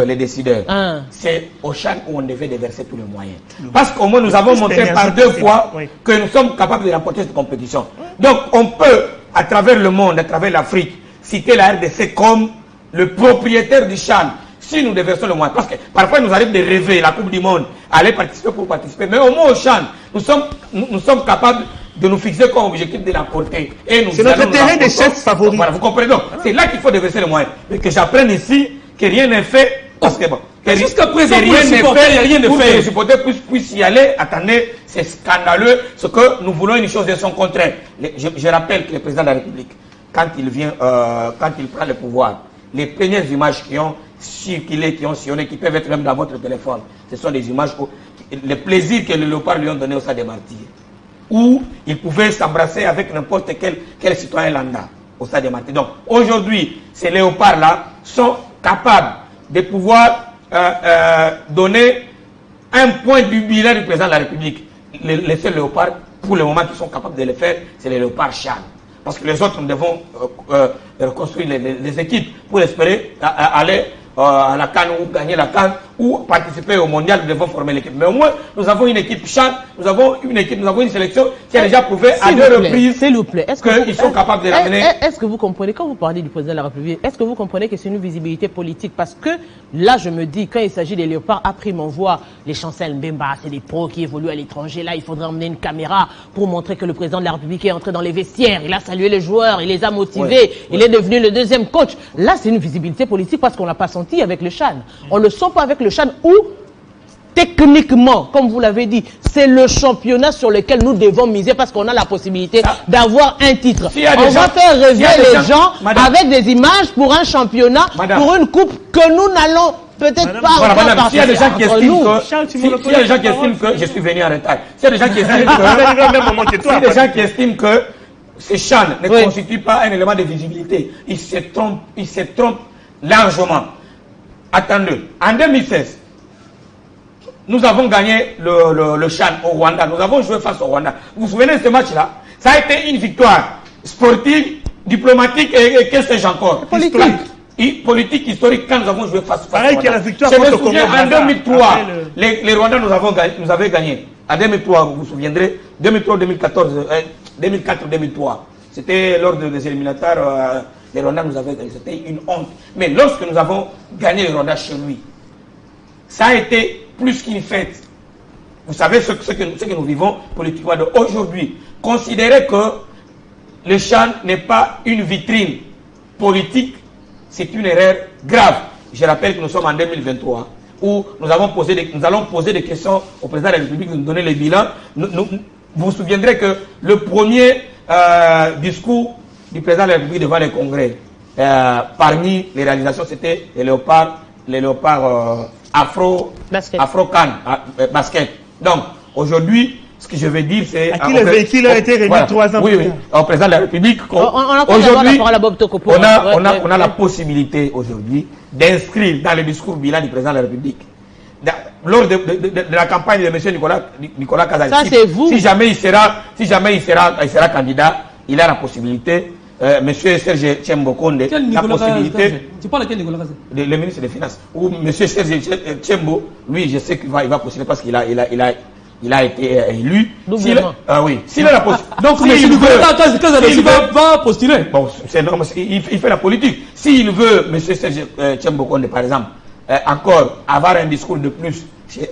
les décideurs, c'est au Chan où on devait déverser tous les moyens. Parce qu'au moins, nous avons montré par 2 fois que nous sommes capables de remporter cette compétition. Donc, on peut, à travers le monde, à travers l'Afrique, citer la RDC comme le propriétaire du Chan.
si nous déversons le moyen, parce que parfois il nous arrive de rêver la Coupe du Monde, aller participer pour participer, mais au moins au CHAN, nous sommes capables de nous fixer comme objectif de la porter.
C'est notre terrain de chasse favori.
Voilà, vous comprenez donc. C'est là qu'il faut déverser le moyen. Mais que j'apprenne ici que rien n'est fait, parce que bon,
jusqu'à présent,
rien n'est fait, il n'y a rien de fait. Que les supporters puissent y aller. Attendez, c'est scandaleux. Ce que nous voulons une chose de son contraire. Je rappelle que le président de la République, quand il prend le pouvoir, les premières images qui ont circulé, qui ont sillonné, qui peuvent être même dans votre téléphone, ce sont des images où le plaisir que les léopards lui ont donné au Stade des Martyrs, où il pouvait s'embrasser avec n'importe quel citoyen lambda au Stade des Martyrs. Donc aujourd'hui, ces léopards-là sont capables de pouvoir donner un point du bilan du président de la République. Les seuls léopards, pour le moment, qui sont capables de le faire, c'est les léopards CHAN. Parce que les autres, nous devons reconstruire les équipes pour espérer aller à la CAN ou gagner la CAN ou participer au mondial, nous devons former l'équipe. Mais au moins, nous avons une équipe CHAN, nous avons une sélection qui a déjà prouvé à 2 reprises qu'ils sont capables de ramener.
Est-ce que vous comprenez, quand vous parlez du président de la République, est-ce que vous comprenez que c'est une visibilité politique? Parce que là, je me dis, quand il s'agit des léopards, après on voit les Chancel Mbemba, c'est des pros qui évoluent à l'étranger. Là, il faudrait emmener une caméra pour montrer que le président de la République est entré dans les vestiaires. Il a salué les joueurs, il les a motivés, il est devenu le deuxième coach. Là, c'est une visibilité politique parce qu'on l'a pas senti avec le CHAN. On le sent pas avec le CHAN où, techniquement, comme vous l'avez dit, c'est le championnat sur lequel nous devons miser parce qu'on a la possibilité d'avoir un titre. On va faire rêver les gens avec des images pour un championnat, pour une coupe que nous n'allons peut-être pas
avoir. S'il y a des gens qui estiment que je suis venu en retard, s'il y a des gens qui estiment que ce CHAN ne constitue pas un élément de visibilité, ils se trompent largement. Attendez, en 2016, nous avons gagné le CHAN au Rwanda. Nous avons joué face au Rwanda. Vous vous souvenez de ce match-là? Ça a été une victoire sportive, diplomatique et qu'est-ce que j'ai encore? Politique, historique, quand nous avons joué face au Rwanda.
Que la victoire
je me souviens, en 2003, les Rwandais nous avaient gagné. En 2003, vous vous souviendrez, 2003, 2014, 2004, 2003. C'était lors des éliminatoires. Les Rwandais nous avaient gagné. C'était une honte. Mais lorsque nous avons gagné les Rwandais chez lui, ça a été plus qu'une fête. Vous savez ce que nous vivons politiquement aujourd'hui. Considérer que le CHAN n'est pas une vitrine politique, c'est une erreur grave. Je rappelle que nous sommes en 2023, où nous allons poser des questions au président de la République, nous donner les bilans. Vous vous souviendrez que le premier discours du président de la République devant les congrès, parmi les réalisations, c'était les léopards Afro-Can, basket. Donc, aujourd'hui, ce que je veux dire, c'est...
À qui le véhicule a été remis 3 ans plus tard.
Au président de la République. Aujourd'hui, on a la possibilité aujourd'hui d'inscrire dans le discours bilan du président de la République, lors de la campagne de M. Nicolas Kazali.
Ça, c'est vous.
Si jamais il sera candidat, il a la possibilité... Monsieur Serge Tchembo-Konde, la possibilité...
Tu parles de quel Nicolas Kazali?
Le ministre des Finances. Ou Monsieur Serge Tchembo, lui, je sais qu'il va postuler parce qu'il a été élu. Oui. S'il a la possibilité.
Donc, M. Nicolas Kazali va postuler.
Bon, c'est normal, il fait la politique. S'il veut, Monsieur Serge Tchembo-Konde, par exemple, encore avoir un discours de plus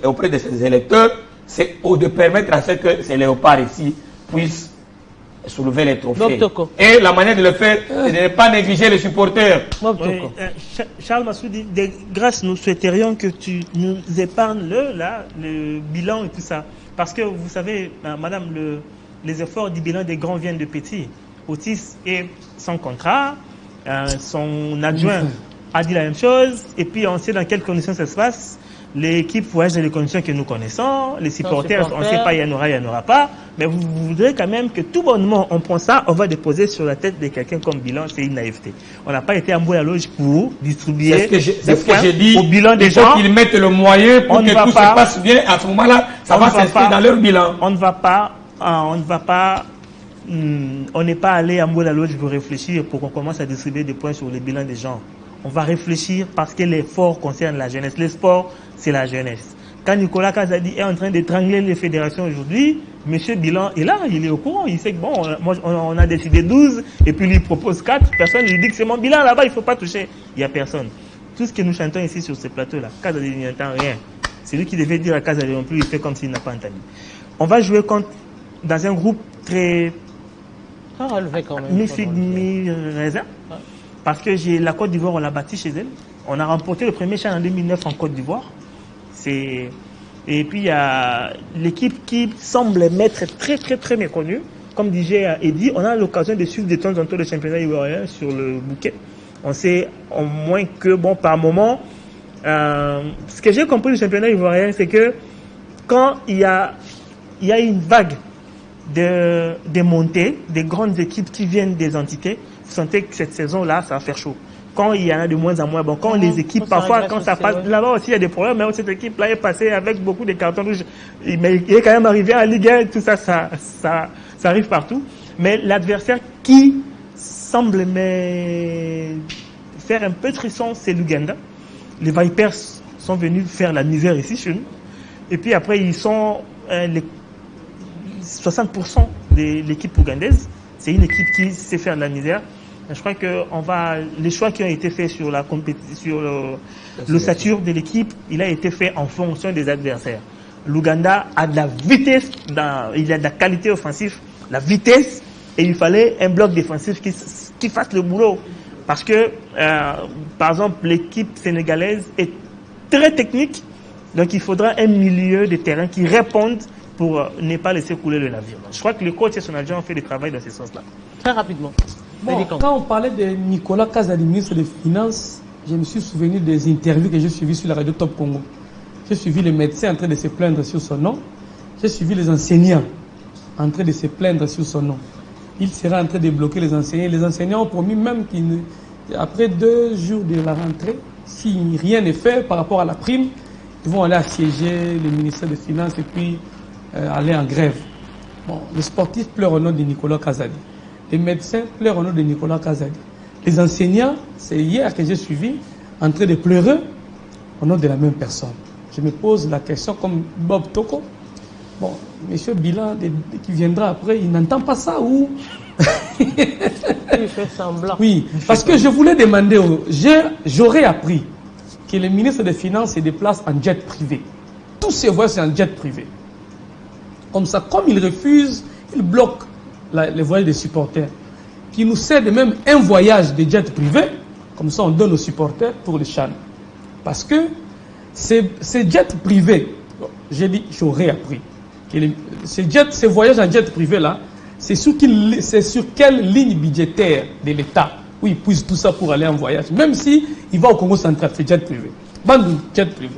auprès de ses électeurs, c'est de permettre à ce que ces léopards ici puissent soulever les trophées. Et la manière de le faire, c'est de ne pas négliger les supporters.
Charles Massoudi, de grâce, nous souhaiterions que tu nous épargnes le bilan et tout ça. Parce que vous savez, madame, les efforts du bilan des grands viennent de petits. Otis est sans contrat, son adjoint a dit la même chose, et puis on sait dans quelles conditions ça se passe. L'équipe voyage dans les conditions que nous connaissons, les supporters, on ne sait pas, il y en aura pas, mais vous voudrez quand même que tout bonnement, on prend ça, on va déposer sur la tête de quelqu'un comme bilan, c'est une naïveté. On n'a pas été en bout à la loge pour distribuer
c'est ce que j'ai dit,
au bilan des gens.
Il faut qu'ils mettent le moyen pour que tout se passe bien, à ce moment-là, ça va s'inscrire dans leur bilan.
On n'est pas allé en bout à la loge pour réfléchir, pour qu'on commence à distribuer des points sur les bilans des gens. On va réfléchir parce que l'effort concerne la jeunesse. Le sport, c'est la jeunesse. Quand Nicolas Kazadi est en train d'étrangler les fédérations aujourd'hui, M. Bilan est là, il est au courant. Il sait que bon, on a décidé 12 et puis lui propose 4. Personne lui dit que c'est mon bilan là-bas, il ne faut pas toucher. Il n'y a personne. tout ce que nous chantons ici sur ce plateau-là, Kazadi n'entend rien. C'est lui qui devait dire à Kazadi non plus, il fait comme s'il n'a pas entendu. On va jouer dans un groupe très mi-raisin, parce que la Côte d'Ivoire, on l'a battu chez elle. On a remporté le premier CHAN en 2009 en Côte d'Ivoire. Et puis il y a l'équipe qui semble m'être très méconnue. Comme DJ a dit, on a l'occasion de suivre de temps en temps le championnat ivoirien sur le bouquet. On sait au moins que, par moment, ce que j'ai compris du championnat ivoirien, c'est que quand il y a une vague de montées, des grandes équipes qui viennent des entités, vous sentez que cette saison-là, ça va faire chaud. Quand il y en a de moins en moins, quand les équipes, parfois, quand ça passe, là-bas aussi, il y a des problèmes, mais cette équipe-là est passée avec beaucoup de cartons rouges. Mais il est quand même arrivé à Ligue 1, tout ça arrive partout. Mais l'adversaire qui semble me faire un peu frisson, c'est l'Ouganda. Les Vipers sont venus faire la misère ici chez nous. Et puis après, ils sont 60% de l'équipe ougandaise. C'est une équipe qui sait faire de la misère. Je crois que les choix qui ont été faits sur l'ossature de l'équipe, il a été fait en fonction des adversaires. L'Ouganda a de la vitesse, il a de la qualité offensive, la vitesse, et il fallait un bloc défensif qui fasse le boulot. Parce que, par exemple, l'équipe sénégalaise est très technique, donc il faudra un milieu de terrain qui réponde pour ne pas laisser couler le navire. Je crois que le coach et son adjoint ont fait du travail dans ce sens-là.
Très rapidement.
Quand on parlait de Nicolas Kazadi, ministre des Finances, je me suis souvenu des interviews que j'ai suivies sur la radio Top Congo. J'ai suivi les médecins en train de se plaindre sur son nom. J'ai suivi les enseignants en train de se plaindre sur son nom. Il sera en train de bloquer les enseignants. Les enseignants ont promis même qu'après 2 jours de la rentrée, si rien n'est fait par rapport à la prime, ils vont aller assiéger le ministère des Finances et puis aller en grève. Les sportifs pleurent au nom de Nicolas Kazadi. Les médecins pleurent au nom de Nicolas Kazadi. Les enseignants, c'est hier que j'ai suivi, en train de pleurer au nom de la même personne. Je me pose la question comme Bob Toko. Monsieur Bilan, qui viendra après, il n'entend pas ça ou...
Il fait semblant.
Oui, parce que je voulais demander, j'aurais appris que le ministre des Finances se déplace en jet privé. Tous ses voyages, c'est en jet privé. Comme ça, comme il refuse, il bloque les voyages des supporters. Qui nous cède même un voyage de jet privé, comme ça on donne aux supporters pour le CHAN. Parce que ces jets privés, j'ai dit, j'aurais appris, que ces voyages en jet privé là, c'est sur quelle ligne budgétaire de l'État où il puise tout ça pour aller en voyage. Même si il va au Congo central, c'est jet privé. Bandou, jet privé.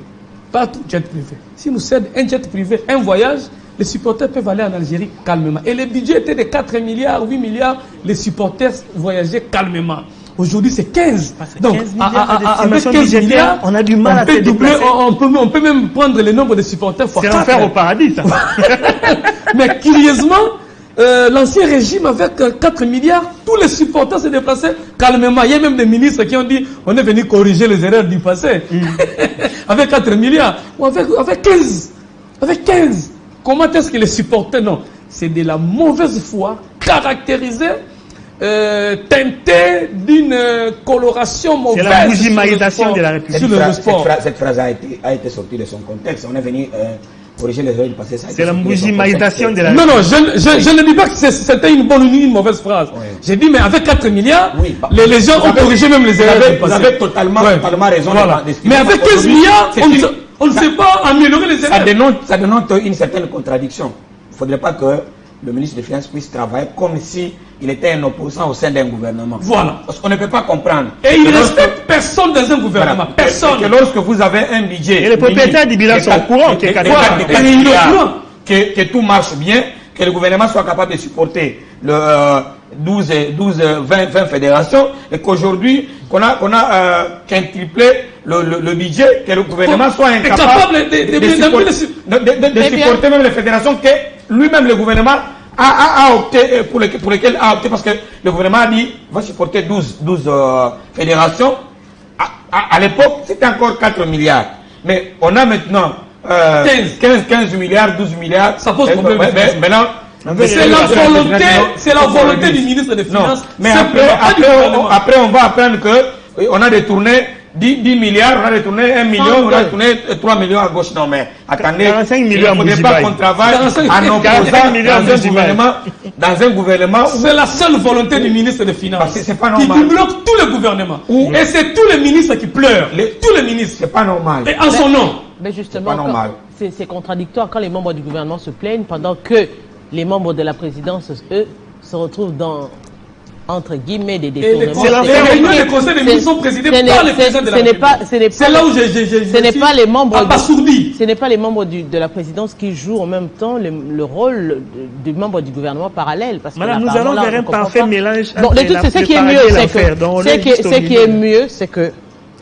Partout, jet privé. Si nous cède un jet privé, un voyage, les supporters peuvent aller en Algérie calmement. Et le budget était de 4 milliards, 8 milliards, les supporters voyageaient calmement. Aujourd'hui, c'est 15. Donc,
15 milliards
avec 15 milliards,
on a du mal à se déplacer.
On peut même prendre le nombre de supporters fois 4.
C'est l'enfer au paradis, ça.
Mais curieusement, l'ancien régime, avec 4 milliards, tous les supporters se déplaçaient calmement. Il y a même des ministres qui ont dit on est venu corriger les erreurs du passé. Avec 4 milliards. Ou avec 15. Avec 15. Comment est-ce que les supporters, non, c'est de la mauvaise foi caractérisée, teintée d'une coloration mauvaise.
C'est la moujimaïsation de la République.
Cette phrase a été sortie de son contexte. On est venu corriger les erreurs du passé.
C'est la moujimaïsation de la
République. Non, je ne dis pas que c'était une bonne ou une mauvaise phrase. Oui. J'ai dit, mais avec 4 milliards, oui, les gens ont corrigé même les erreurs du passé.
Vous avez totalement raison.
Voilà. Mais avec 15 milliards, on ne sait pas améliorer les erreurs.
Ça dénote une certaine contradiction. Il ne faudrait pas que le ministre des Finances puisse travailler comme si il était un opposant au sein d'un gouvernement.
Voilà.
Parce qu'on ne peut pas comprendre.
Et il ne respecte personne dans un gouvernement. Voilà. Personne.
Que lorsque vous avez un budget...
Et les propriétaires du bilan sont au courant.
Que tout marche bien, que le gouvernement soit capable de supporter le 20 fédérations, et qu'aujourd'hui, qu'on a quintuplé le budget, que le gouvernement soit incapable de supporter même les fédérations, que lui-même le gouvernement a opté pour lesquelles a opté, parce que le gouvernement a dit va supporter 12 fédérations. À l'époque, c'était encore 4 milliards. Mais on a maintenant 15 milliards, 12 milliards.
Ça pose problème.
Maintenant,
c'est la volonté du ministre des Finances.
Mais après, on va apprendre que on a détourné
10 milliards, on a retourné 1 million, on a retourné 3 millions à gauche. Non, mais attendez,
45 millions
il ne faudrait pas qu'on travaille en opposant dans un gouvernement.
C'est la seule volonté du ministre des Finances
C'est pas
qui
normal.
bloque tout le gouvernement. Et c'est tous les ministres qui pleurent. Tous les ministres.
C'est pas normal.
Et en son nom.
Mais justement, c'est contradictoire quand les membres du gouvernement se plaignent pendant que les membres de la présidence, eux, se retrouvent dans, entre guillemets, des détournements.
Les réunions des conseils des ministres sont présidées par les présidents de la République. C'est là où
ce n'est pas les membres
abasourdi.
Ce n'est pas les membres de la présidence qui jouent en même temps le rôle du membre du gouvernement parallèle. Parce que
Madame, nous allons vers un parfait mélange.
Bon, de tout, c'est ce qui est mieux, ce qui est mieux, c'est que,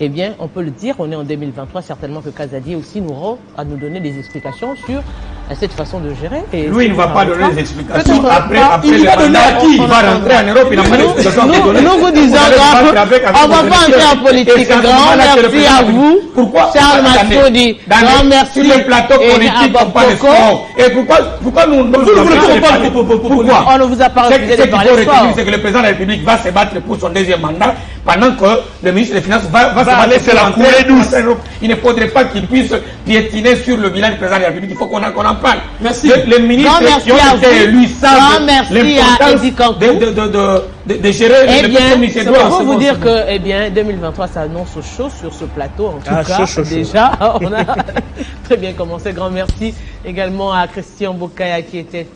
eh bien, on peut le dire, on est en 2023, certainement que Kazadi aussi nous aura à nous donner des explications sur cette façon de gérer. Et
lui, il ne va pas donner des explications. Après
il va donner à qui?
Il va rentrer en Europe, il n'a pas d'explication à donner.
Nous vous disons, on ne va pas entrer en politique. Grand merci à vous, Charles Massoudi. Grand merci.
Sur le plateau politique, on parle de sport. Et pourquoi nous ne pourquoi
on ne vous a pas refusé de parler de sport.
C'est que le président de la République va se battre pour son deuxième mandat, pendant que le ministre des Finances va se battre pour la coulée douce. Il ne faudrait pas qu'il puisse piétiner sur le bilan du président de la République. Il faut qu'on en parle.
Merci.
Les ministres qui ont été élus savent l'importance de gérer
le ministère. Je peux vous dire que, eh bien, 2023 s'annonce chaud sur ce plateau. En tout cas, déjà, on a très bien commencé. Grand merci également à Christian Bokaya qui était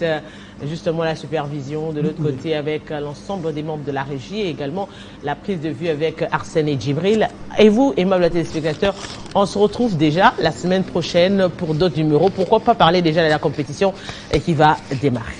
justement la supervision de l'autre côté avec l'ensemble des membres de la régie et également la prise de vue avec Arsène et Djibril. Et vous, aimables téléspectateurs, on se retrouve déjà la semaine prochaine pour d'autres numéros. Pourquoi pas parler déjà de la compétition qui va démarrer.